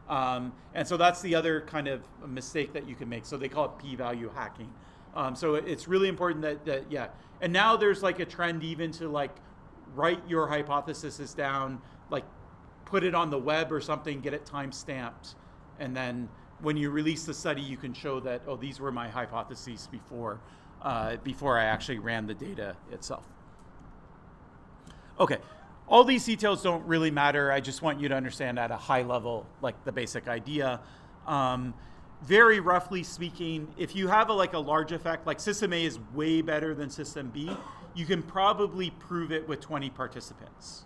And so that's the other kind of mistake that you can make. So they call it p-value hacking. So it's really important that, yeah. And now there's like a trend even to like write your hypotheses down, like put it on the web or something, get it time stamped, and then when you release the study, you can show that, oh, these were my hypotheses before I actually ran the data itself. Okay, all these details don't really matter. I just want you to understand at a high level, like the basic idea. Very roughly speaking, if you have a large effect, like system A is way better than system B, you can probably prove it with 20 participants,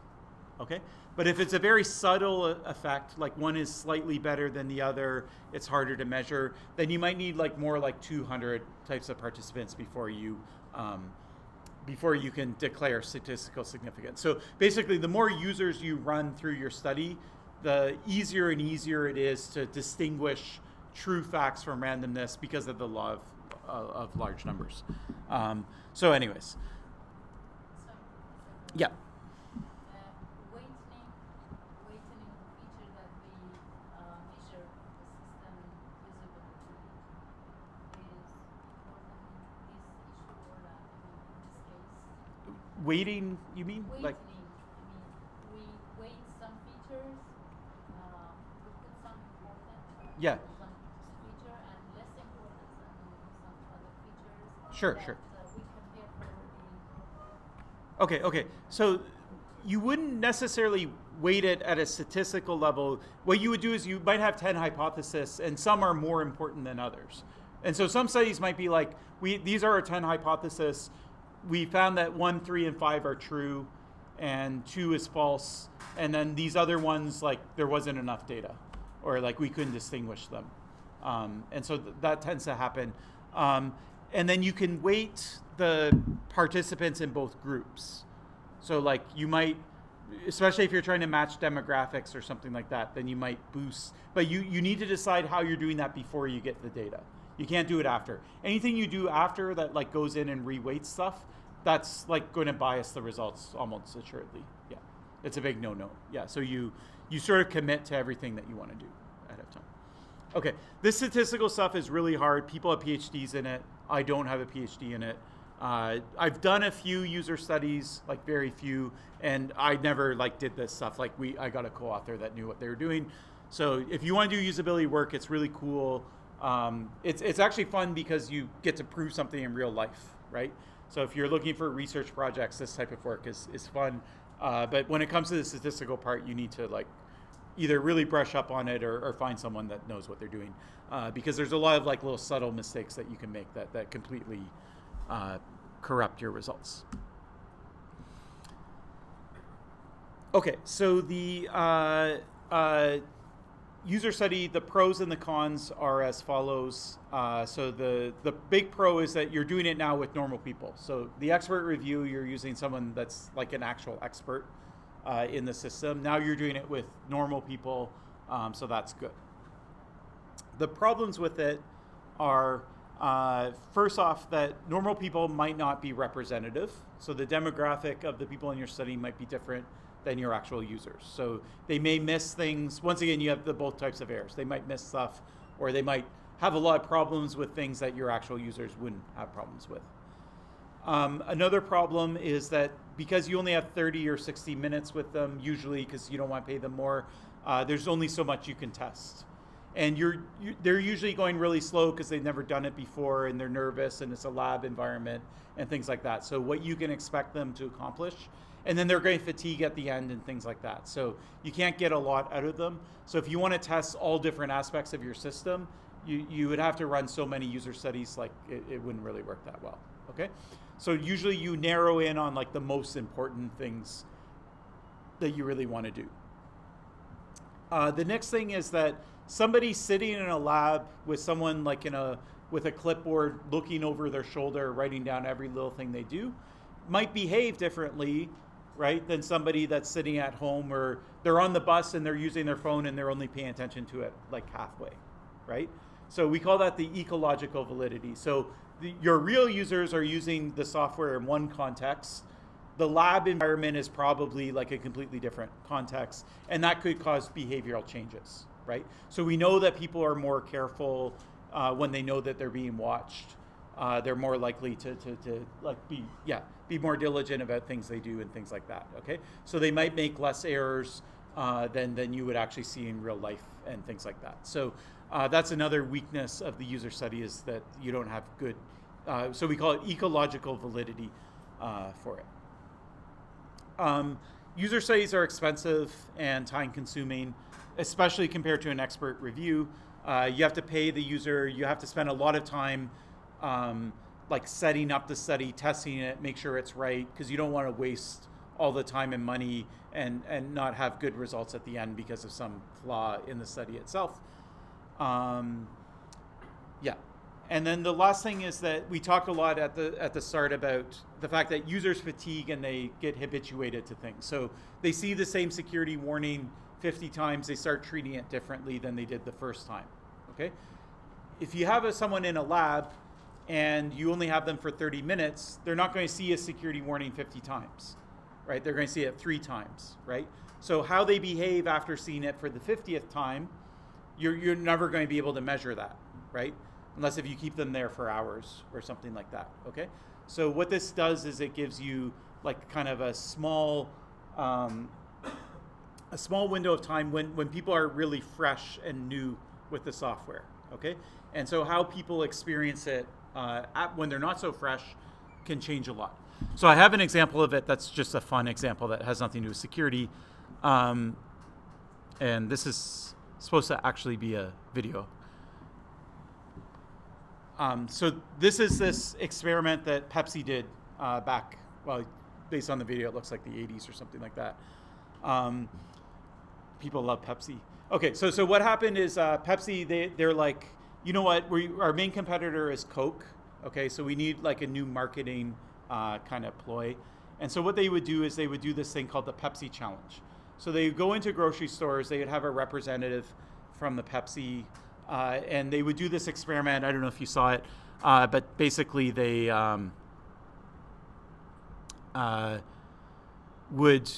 okay? But if it's a very subtle effect, like one is slightly better than the other, it's harder to measure, then you might need more like 200 types of participants before you can declare statistical significance. So basically, the more users you run through your study, the easier and easier it is to distinguish true facts from randomness because of the law of large numbers. So anyways, yeah. Weighting feature that we measure the system usability is important in this issue or not, in this case. Weighting, you mean? Weighting, we weight some features, we put some important Yeah. some feature and less important than some other features Sure, that sure. we compare for the Okay. So you wouldn't necessarily weight it at a statistical level. What you would do is you might have 10 hypotheses, and some are more important than others. And so some studies might be like, these are our 10 hypotheses. We found that 1, 3, and 5 are true, and 2 is false. And then these other ones, like there wasn't enough data, or like we couldn't distinguish them. And so that tends to happen. And then you can weight the participants in both groups. So like you might, especially if you're trying to match demographics or something like that, then you might boost. But you need to decide how you're doing that before you get the data. You can't do it after. Anything you do after that like goes in and reweights stuff, that's like going to bias the results almost assuredly. Yeah, it's a big no-no. Yeah, so you sort of commit to everything that you want to do ahead of time. Okay, this statistical stuff is really hard. People have PhDs in it. I don't have a PhD in it. I've done a few user studies, like very few, and I never like did this stuff. Like I got a co-author that knew what they were doing. So if you want to do usability work, it's really cool. It's actually fun because you get to prove something in real life, right? So if you're looking for research projects, this type of work is fun. But when it comes to the statistical part, you need to like either really brush up on it or find someone that knows what they're doing. Because there's a lot of like little subtle mistakes that you can make that completely corrupt your results. Okay, so the user study, the pros and the cons are as follows. So the big pro is that you're doing it now with normal people. So the expert review, you're using someone that's like an actual expert in the system. Now you're doing it with normal people, so that's good. The problems with it are, first off, that normal people might not be representative. So the demographic of the people in your study might be different than your actual users. So they may miss things. Once again, you have both types of errors. They might miss stuff, or they might have a lot of problems with things that your actual users wouldn't have problems with. Another problem is that because you only have 30 or 60 minutes with them, usually because you don't want to pay them more, there's only so much you can test. And they're usually going really slow because they've never done it before and they're nervous and it's a lab environment and things like that. So what you can expect them to accomplish, and then they're going to fatigue at the end and things like that. So you can't get a lot out of them. So if you want to test all different aspects of your system, you would have to run so many user studies, like it wouldn't really work that well, okay? So usually you narrow in on like the most important things that you really want to do. The next thing is that somebody sitting in a lab with someone like with a clipboard looking over their shoulder, writing down every little thing they do, might behave differently, right, than somebody that's sitting at home, or they're on the bus and they're using their phone and they're only paying attention to it like halfway, right? So we call that the ecological validity. So your real users are using the software in one context. The lab environment is probably like a completely different context, and that could cause behavioral changes, right? So we know that people are more careful when they know that they're being watched. they're more likely to like be more diligent about things they do and things like that. Okay, so they might make less errors than you would actually see in real life and things like that. So that's another weakness of the user study, is that you don't have good. So we call it ecological validity for it. User studies are expensive and time consuming, especially compared to an expert review. You have to pay the user, you have to spend a lot of time like setting up the study, testing it, make sure it's right, because you don't want to waste all the time and money and not have good results at the end because of some flaw in the study itself. Yeah. And then the last thing is that we talked a lot at the start about the fact that users fatigue and they get habituated to things. So they see the same security warning 50 times, they start treating it differently than they did the first time. Okay? If you have someone in a lab and you only have them for 30 minutes, they're not going to see a security warning 50 times, right? They're going to see it 3 times, right? So how they behave after seeing it for the 50th time, you're never going to be able to measure that, right? Unless if you keep them there for hours or something like that, okay? So what this does is it gives you like kind of a small window of time when people are really fresh and new with the software, okay? And so how people experience it when they're not so fresh can change a lot. So I have an example of it that's just a fun example that has nothing to do with security. And this is supposed to actually be a video. So this is this experiment that Pepsi did back, well, based on the video, it looks like the 80s or something like that. People love Pepsi. Okay, so what happened is Pepsi, they're like, you know what, our main competitor is Coke, okay, so we need like a new marketing kind of ploy. And so what they would do is they would do this thing called the Pepsi Challenge. So they would go into grocery stores, they would have a representative from the Pepsi, and they would do this experiment. I don't know if you saw it, but basically they would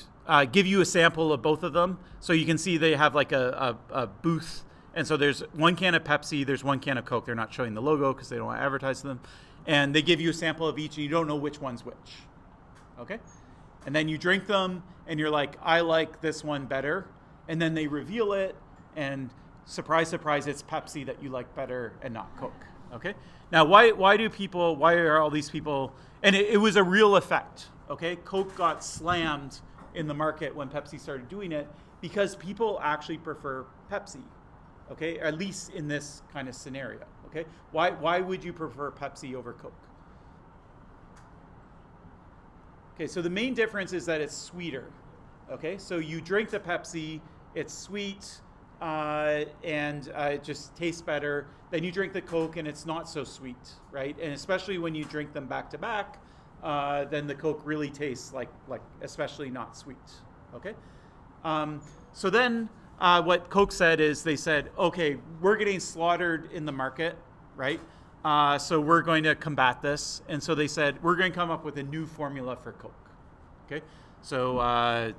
give you a sample of both of them. So you can see they have like a booth. And so there's one can of Pepsi, there's one can of Coke. They're not showing the logo because they don't want to advertise them. And they give you a sample of each and you don't know which one's which. Okay? And then you drink them and you're like, I like this one better. And then they reveal it and surprise, surprise, it's Pepsi that you like better and not Coke. Okay? Now, why are all these people, and it was a real effect. Okay? Coke got slammed in the market when Pepsi started doing it because people actually prefer Pepsi. Okay? At least in this kind of scenario. Okay? Why would you prefer Pepsi over Coke? Okay, so the main difference is that it's sweeter. Okay, so you drink the Pepsi, it's sweet, and it just tastes better. Then you drink the Coke and it's not so sweet, right? And especially when you drink them back to back, then the Coke really tastes like especially not sweet. Okay, so then what Coke said is they said, okay, we're getting slaughtered in the market, right? So we're going to combat this, and so they said we're going to come up with a new formula for Coke. Okay, so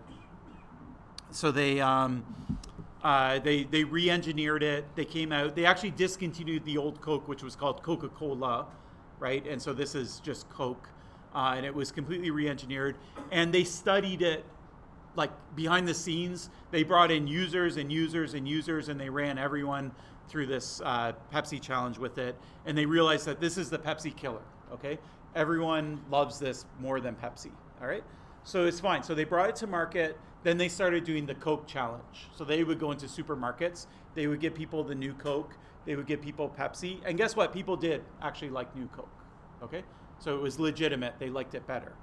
they re-engineered it. They came out. They actually discontinued the old Coke, which was called Coca-Cola, right? And so this is just Coke, and it was completely re-engineered. And they studied it like behind the scenes. They brought in users and users and users, and they ran everyone through this Pepsi challenge with it, and they realized that this is the Pepsi killer, okay? Everyone loves this more than Pepsi, all right? So it's fine. So they brought it to market, then they started doing the Coke challenge. So they would go into supermarkets, they would give people the new Coke, they would give people Pepsi, and guess what? People did actually like new Coke, okay? So it was legitimate, they liked it better,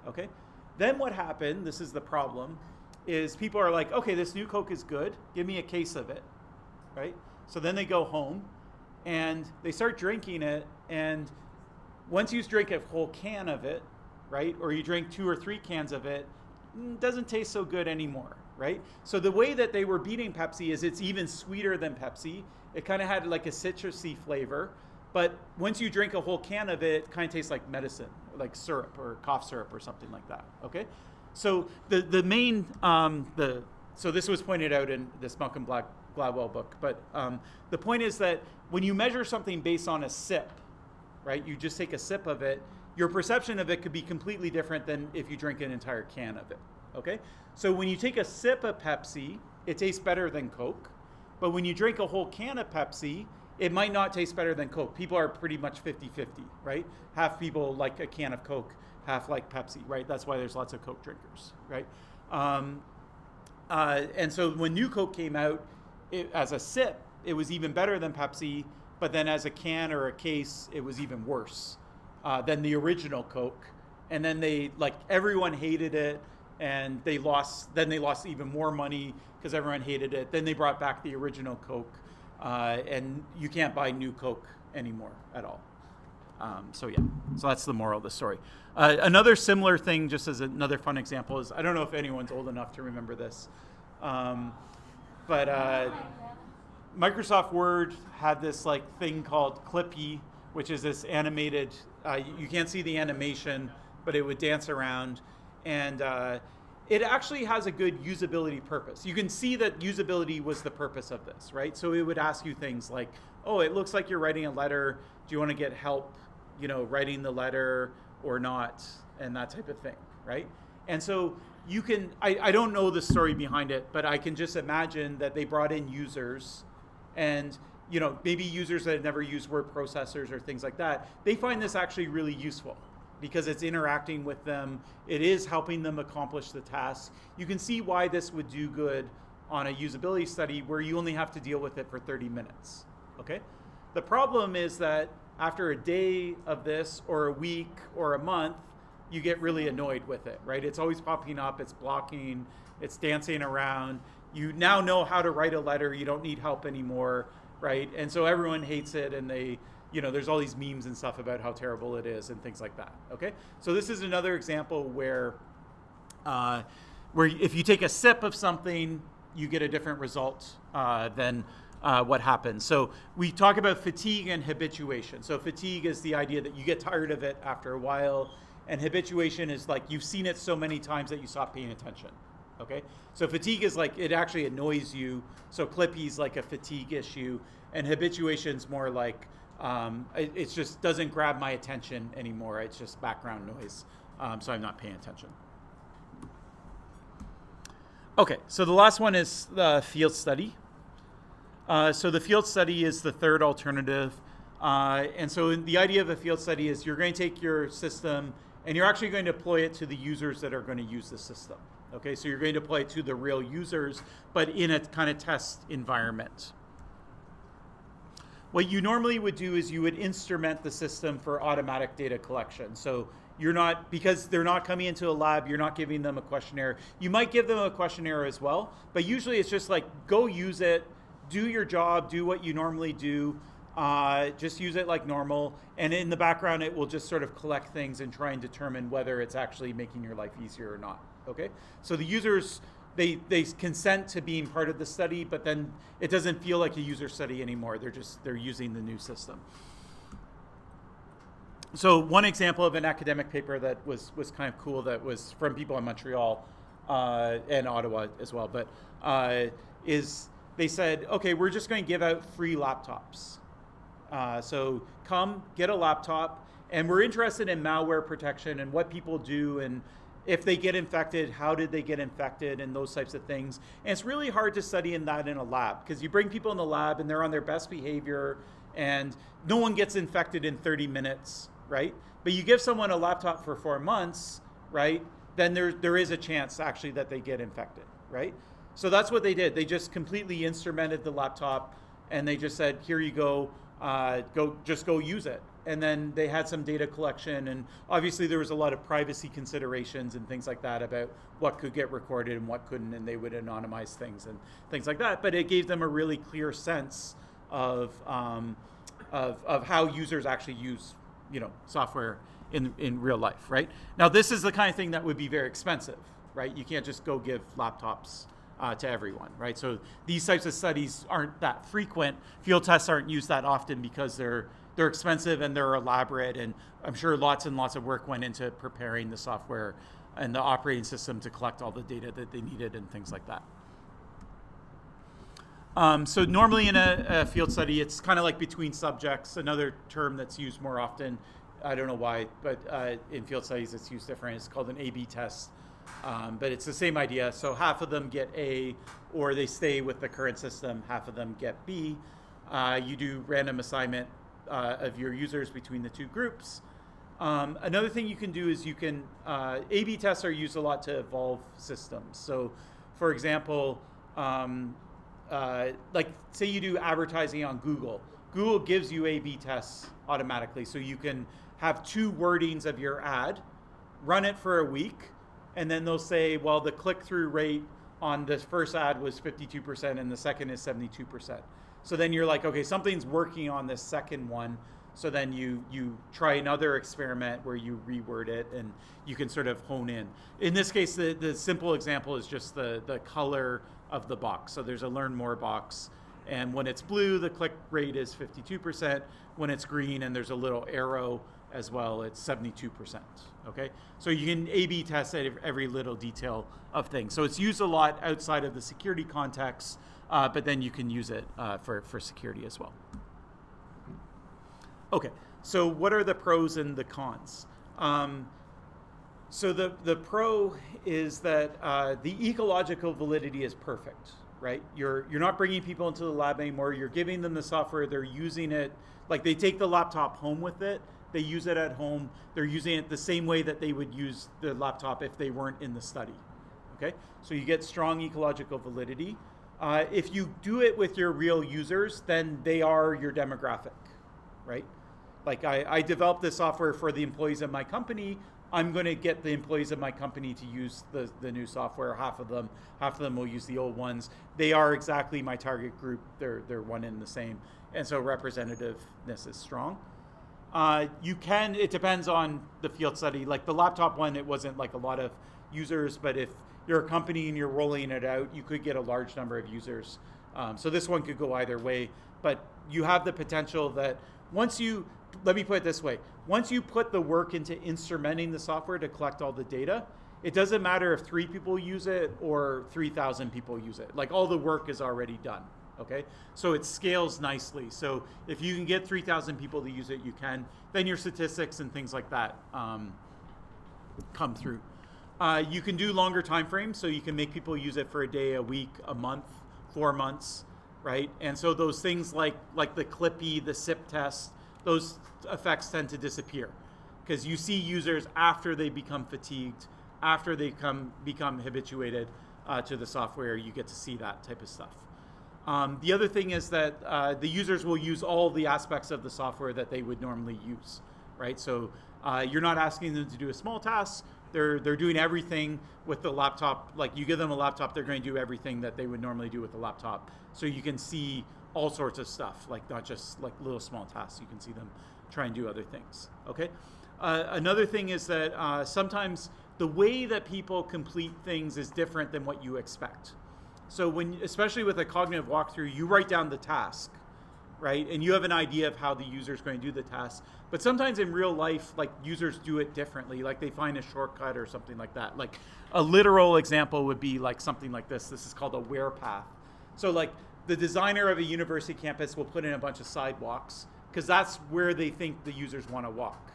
okay? Then what happened, this is the problem, is people are like, okay, this new Coke is good, give me a case of it, right? So then they go home and they start drinking it, and once you drink a whole can of it, right, or you drink 2 or 3 cans of it, it doesn't taste so good anymore, right? So the way that they were beating Pepsi is it's even sweeter than Pepsi. It kind of had like a citrusy flavor, but once you drink a whole can of it, it kind of tastes like medicine, like syrup or cough syrup or something like that, okay? So the main, so this was pointed out in this Malcolm Gladwell book, but the point is that when you measure something based on a sip, right? You just take a sip of it. Your perception of it could be completely different than if you drink an entire can of it, okay? So when you take a sip of Pepsi, it tastes better than Coke. But when you drink a whole can of Pepsi, it might not taste better than Coke. People are pretty much 50-50, right? Half people like a can of Coke, half like Pepsi, right? That's why there's lots of Coke drinkers, right? And so when New Coke came out, as a sip, it was even better than Pepsi, but then as a can or a case, it was even worse than the original Coke. And then everyone hated it, and they lost even more money because everyone hated it. Then they brought back the original Coke, and you can't buy New Coke anymore at all. So that's the moral of the story. Another similar thing, just as another fun example, is I don't know if anyone's old enough to remember this, but Microsoft Word had this thing called Clippy, which is this animated. You can't see the animation, but it would dance around, and it actually has a good usability purpose. You can see that usability was the purpose of this, right? So it would ask you things like, oh, it looks like you're writing a letter. Do you want to get help, writing the letter or not? And that type of thing, right? And so you can, I don't know the story behind it, but I can just imagine that they brought in users and, maybe users that have never used word processors or things like that. They find this actually really useful because it's interacting with them. It is helping them accomplish the task. You can see why this would do good on a usability study where you only have to deal with it for 30 minutes, okay? The problem is that after a day of this or a week or a month, you get really annoyed with it, right? It's always popping up, it's blocking, it's dancing around. You now know how to write a letter, you don't need help anymore, right? And so everyone hates it, and there's all these memes and stuff about how terrible it is and things like that, okay? So this is another example where if you take a sip of something, you get a different result than what happens. So we talk about fatigue and habituation. So fatigue is the idea that you get tired of it after a while, and habituation is you've seen it so many times that you stop paying attention, okay? So fatigue is it actually annoys you. So Clippy's a fatigue issue, and habituation's more it just doesn't grab my attention anymore. It's just background noise, so I'm not paying attention. Okay, so the last one is the field study. So the field study is the third alternative. And so the idea of a field study is you're going to take your system and you're actually going to deploy it to the users that are going to use the system. Okay, so you're going to deploy it to the real users, but in a kind of test environment. What you normally would do is you would instrument the system for automatic data collection. So because they're not coming into a lab, you're not giving them a questionnaire. You might give them a questionnaire as well, but usually it's just go use it, do your job, do what you normally do, just use it like normal, and in the background it will just sort of collect things and try and determine whether it's actually making your life easier or not, okay? So the users, they consent to being part of the study, but then it doesn't feel like a user study anymore. They're using the new system. So one example of an academic paper that was kind of cool, that was from people in Montreal and Ottawa as well, but is they said, okay, we're just going to give out free laptops. So come, get a laptop, and we're interested in malware protection and what people do, and if they get infected, how did they get infected, and those types of things. And it's really hard to study in a lab, because you bring people in the lab and they're on their best behavior, and no one gets infected in 30 minutes, right? But you give someone a laptop for 4 months, right? Then there is a chance actually that they get infected, right? So that's what they did. They just completely instrumented the laptop, and they just said, here you go, go use it. And then they had some data collection, and obviously there was a lot of privacy considerations and things like that about what could get recorded and what couldn't, and they would anonymize things and things like that. But it gave them a really clear sense of how users actually use, software in real life, right? Now this is the kind of thing that would be very expensive, right? You can't just go give laptops to everyone, right? So these types of studies aren't that frequent. Field tests aren't used that often because they're expensive and they're elaborate, and I'm sure lots and lots of work went into preparing the software and the operating system to collect all the data that they needed and things like that. So normally in a field study, it's kind of like between subjects. Another term that's used more often, I don't know why, but in field studies it's used different. It's called an A/B test. But it's the same idea. So half of them get A, or they stay with the current system. Half of them get B. You do random assignment of your users between the two groups. Another thing you can do is you can, A/B tests are used a lot to evolve systems. So for example, like say you do advertising on Google. Google gives you A/B tests automatically. So you can have two wordings of your ad, run it for a week, and then they'll say, well, the click-through rate on this first ad was 52% and the second is 72%. So then you're like, okay, something's working on this second one. So then you try another experiment where you reword it and you can sort of hone in. In this case, the simple example is just the color of the box. So there's a learn more box. And when it's blue, the click rate is 52%. When it's green and there's a little arrow as well, it's 72%. Okay? So you can A/B test every little detail of things. So it's used a lot outside of the security context, but then you can use it for security as well. Okay, so what are the pros and the cons? So the pro is that the ecological validity is perfect, right? You're not bringing people into the lab anymore. You're giving them the software. They're using it, like they take the laptop home with it. They use it at home. They're using it the same way that they would use the laptop if they weren't in the study, okay? So you get strong ecological validity. If you do it with your real users, then they are your demographic, right? Like I developed this software for the employees of my company. I'm going to get the employees of my company to use the new software. Half of them will use the old ones. They are exactly my target group. They're one and the same, and so representativeness is strong. It depends on the field study. Like the laptop one, it wasn't like a lot of users, but if you're a company and you're rolling it out, you could get a large number of users. So this one could go either way, but you have the potential that let me put it this way, once you put the work into instrumenting the software to collect all the data, it doesn't matter if 3 people use it or 3,000 people use it. Like all the work is already done, okay? So it scales nicely. So if you can get 3,000 people to use it, you can. Then your statistics and things like that come through. You can do longer time frames, so you can make people use it for a day, a week, a month, 4 months, right? And so those things like the Clippy, the SIP test, those effects tend to disappear because you see users after they become fatigued, after they become habituated to the software. You get to see that type of stuff. The other thing is that the users will use all the aspects of the software that they would normally use, right? So you're not asking them to do a small task. They're doing everything with the laptop. Like you give them a laptop, they're going to do everything that they would normally do with the laptop. So you can see all sorts of stuff, like not just like little small tasks. You can see them try and do other things, okay? Another thing is that sometimes the way that people complete things is different than what you expect. So especially with a cognitive walkthrough, you write down the task, right? And you have an idea of how the user is going to do the task. But sometimes in real life, like users do it differently. Like they find a shortcut or something like that. Like a literal example would be like something like this. This is called a wear path. So like the designer of a university campus will put in a bunch of sidewalks because that's where they think the users want to walk.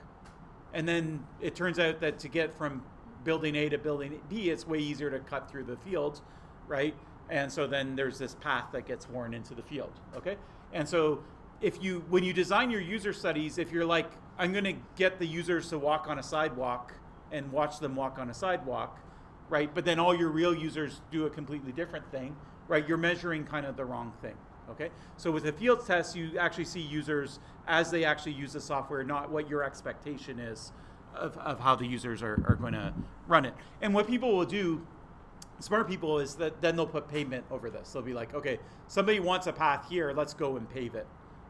And then it turns out that to get from building A to building B, it's way easier to cut through the field, right? And so then there's this path that gets worn into the field, okay? And so when you design your user studies, if you're like, I'm going to get the users to walk on a sidewalk and watch them walk on a sidewalk, right? But then all your real users do a completely different thing, right? You're measuring kind of the wrong thing, okay? So with a field test, you actually see users as they actually use the software, not what your expectation is of how the users are going to run it. And what people will do, smart people, is that then they'll put pavement over this. They'll be like, okay, somebody wants a path here, let's go and pave it,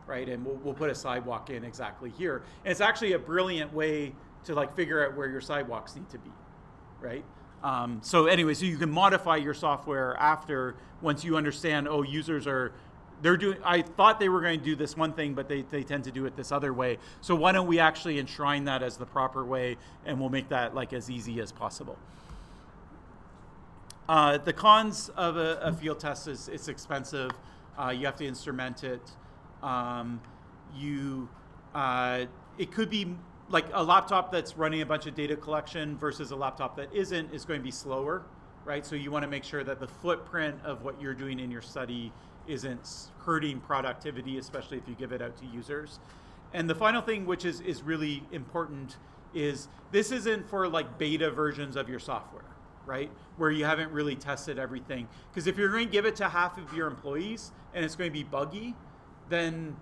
right? And we'll put a sidewalk in exactly here. And it's actually a brilliant way to like figure out where your sidewalks need to be, right? So anyway, so you can modify your software after, once you understand, oh, users I thought they were going to do this one thing, but they tend to do it this other way. So why don't we actually enshrine that as the proper way, and we'll make that like as easy as possible. The cons of a field test is it's expensive. You have to instrument it. You it could be like a laptop that's running a bunch of data collection versus a laptop that isn't is going to be slower, right? So you want to make sure that the footprint of what you're doing in your study isn't hurting productivity, especially if you give it out to users. And the final thing, which is really important, is this isn't for like beta versions of your software, right? Where you haven't really tested everything. Because if you're going to give it to half of your employees and it's going to be buggy, then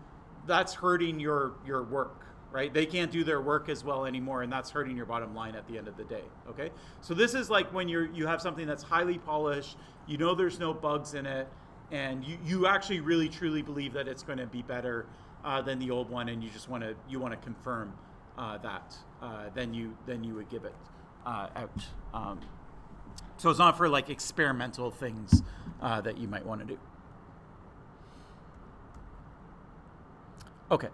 that's hurting your work, right? They can't do their work as well anymore, and that's hurting your bottom line at the end of the day, okay? So this is like when you have something that's highly polished, you know there's no bugs in it, and you actually really truly believe that it's going to be better than the old one, and you just want to confirm that. Then you would give it out. So it's not for like experimental things that you might want to do. Okay.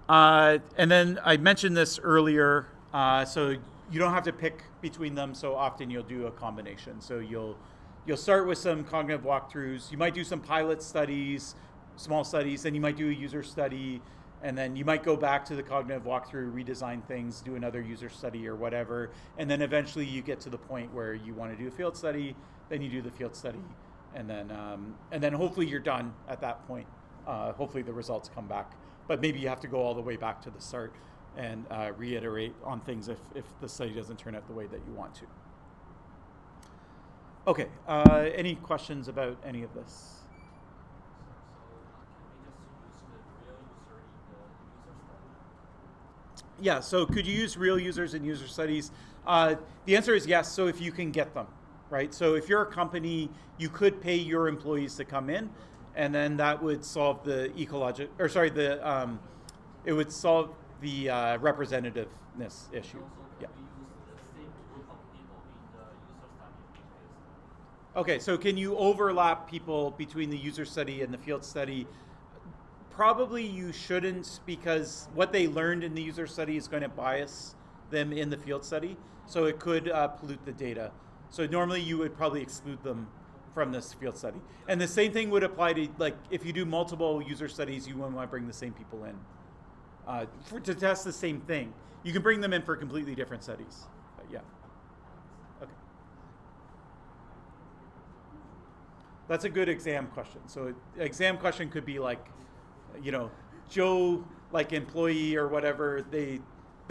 And then I mentioned this earlier, so you don't have to pick between them. So often you'll do a combination. So you'll start with some cognitive walkthroughs. You might do some pilot studies, small studies, then you might do a user study, and then you might go back to the cognitive walkthrough, redesign things, do another user study or whatever, and then eventually you get to the point where you want to do a field study, then you do the field study, and then hopefully you're done at that point. Hopefully the results come back. But maybe you have to go all the way back to the start and reiterate on things if the study doesn't turn out the way that you want to. Okay, any questions about any of this? Yeah, so could you use real users in user studies? The answer is yes, so if you can get them, right? So if you're a company, you could pay your employees to come in, and then that would solve the it would solve the representativeness issue. Yeah. Okay, so can you overlap people between the user study and the field study? Probably you shouldn't, because what they learned in the user study is going to bias them in the field study, so it could pollute the data. So normally you would probably exclude them from this field study. And the same thing would apply to, like, if you do multiple user studies, you wouldn't want to bring the same people in to test the same thing. You can bring them in for completely different studies. But yeah. Okay. That's a good exam question. So an exam question could be like, Joe, like employee or whatever, they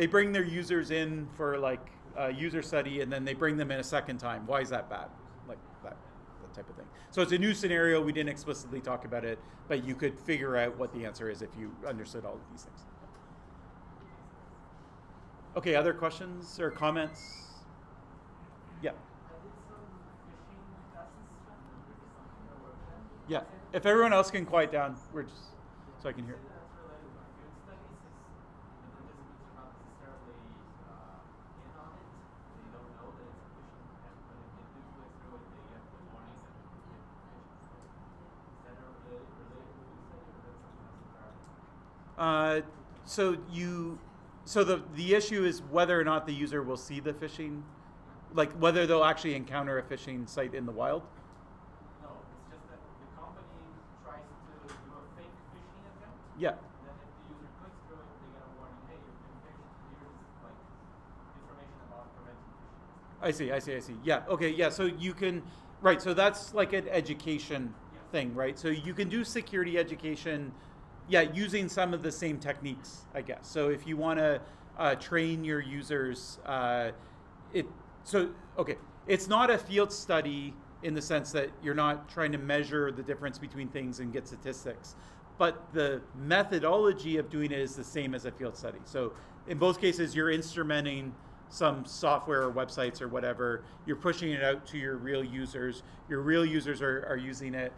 bring their users in for like a user study and then they bring them in a second time. Why is that bad? Like that type of thing. So it's a new scenario. We didn't explicitly talk about it, but you could figure out what the answer is if you understood all of these things. Okay, other questions or comments? Yeah. Yeah. If everyone else can quiet down, we're just so I can hear. So the issue is whether or not the user will see the phishing, like whether they'll actually encounter a phishing site in the wild. No, it's just that the company tries to do a fake phishing attempt. Yeah. Then if the user clicks through it, they get a warning, hey, you've been phished. Here's like information about preventing phishing. I see. Yeah. Okay. Yeah. So you can, right. So that's like an education thing, right? So you can do security education. Yeah, using some of the same techniques, I guess. So if you want to train your users, it's not a field study in the sense that you're not trying to measure the difference between things and get statistics, but the methodology of doing it is the same as a field study. So in both cases, you're instrumenting some software or websites or whatever. You're pushing it out to your real users. Your real users are using it.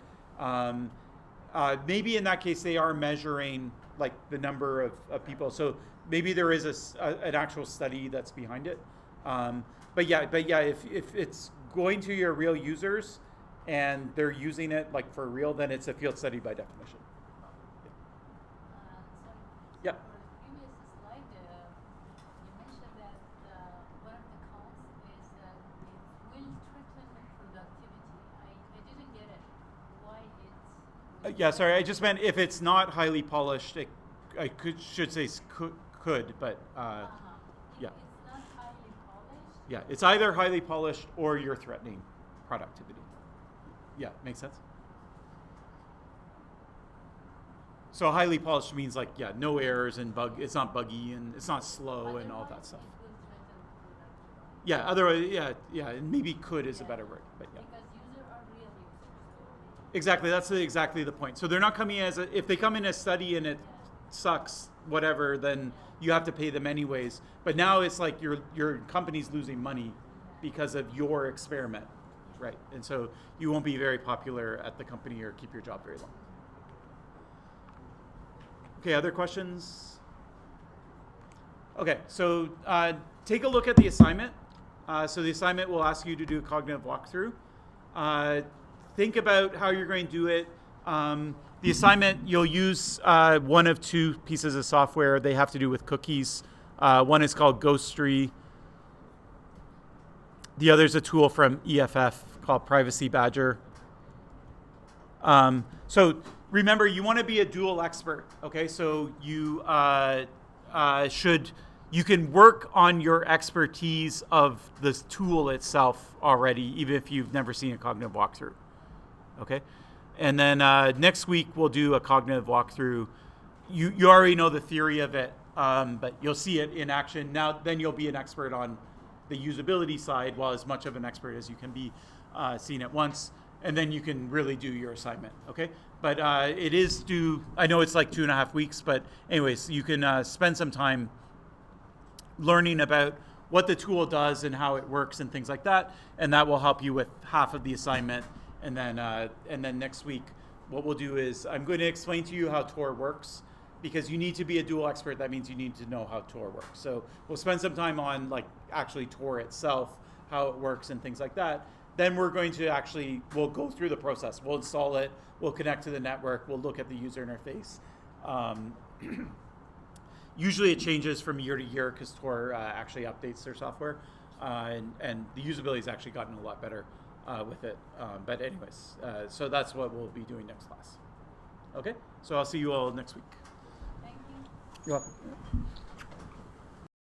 Maybe in that case they are measuring like the number of people. So maybe there is an actual study that's behind it. But yeah, if it's going to your real users and they're using it like for real, then it's a field study by definition. Yeah. For the previous slide, you mentioned that one of the cons is that it will threaten productivity. I didn't get it. Why Yeah, sorry, I just meant if it's not highly polished, should say could, but Uh-huh. yeah. It's not highly polished. Yeah, it's either highly polished or you're threatening productivity. Yeah, makes sense? So highly polished means like, yeah, no errors and it's not buggy and it's not slow and all that stuff. It will threaten productivity. Yeah, otherwise, yeah, and maybe could is a better word, but yeah. Because users are real users. Exactly, that's exactly the point. So they're not coming if they come in as study and it sucks, whatever, then you have to pay them anyways. But now it's like your company's losing money because of your experiment, right? And so you won't be very popular at the company or keep your job very long. Okay, other questions? Okay, so take a look at the assignment. So the assignment will ask you to do a cognitive walkthrough. Think about how you're going to do it. The assignment, you'll use one of two pieces of software. They have to do with cookies. One is called Ghostry. The other is a tool from EFF called Privacy Badger. So remember, you want to be a dual expert, okay? So you you can work on your expertise of this tool itself already, even if you've never seen a cognitive walkthrough, okay? And then next week we'll do a cognitive walkthrough. You already know the theory of it, but you'll see it in action. Now, then you'll be an expert on the usability side, well, as much of an expert as you can be seen at once. And then you can really do your assignment, okay? But it is due, I know it's like 2.5 weeks, but anyways, you can spend some time learning about what the tool does and how it works and things like that, and that will help you with half of the assignment. And then next week, what we'll do is I'm going to explain to you how Tor works, because you need to be a dual expert. That means you need to know how Tor works. So we'll spend some time on like actually Tor itself, how it works and things like that. Then we're going to we'll go through the process. We'll install it, we'll connect to the network, we'll look at the user interface. Usually it changes from year to year because Tor actually updates their software. And the usability has actually gotten a lot better with it. But anyways, so that's what we'll be doing next class. Okay, so I'll see you all next week. Thank you. You're welcome.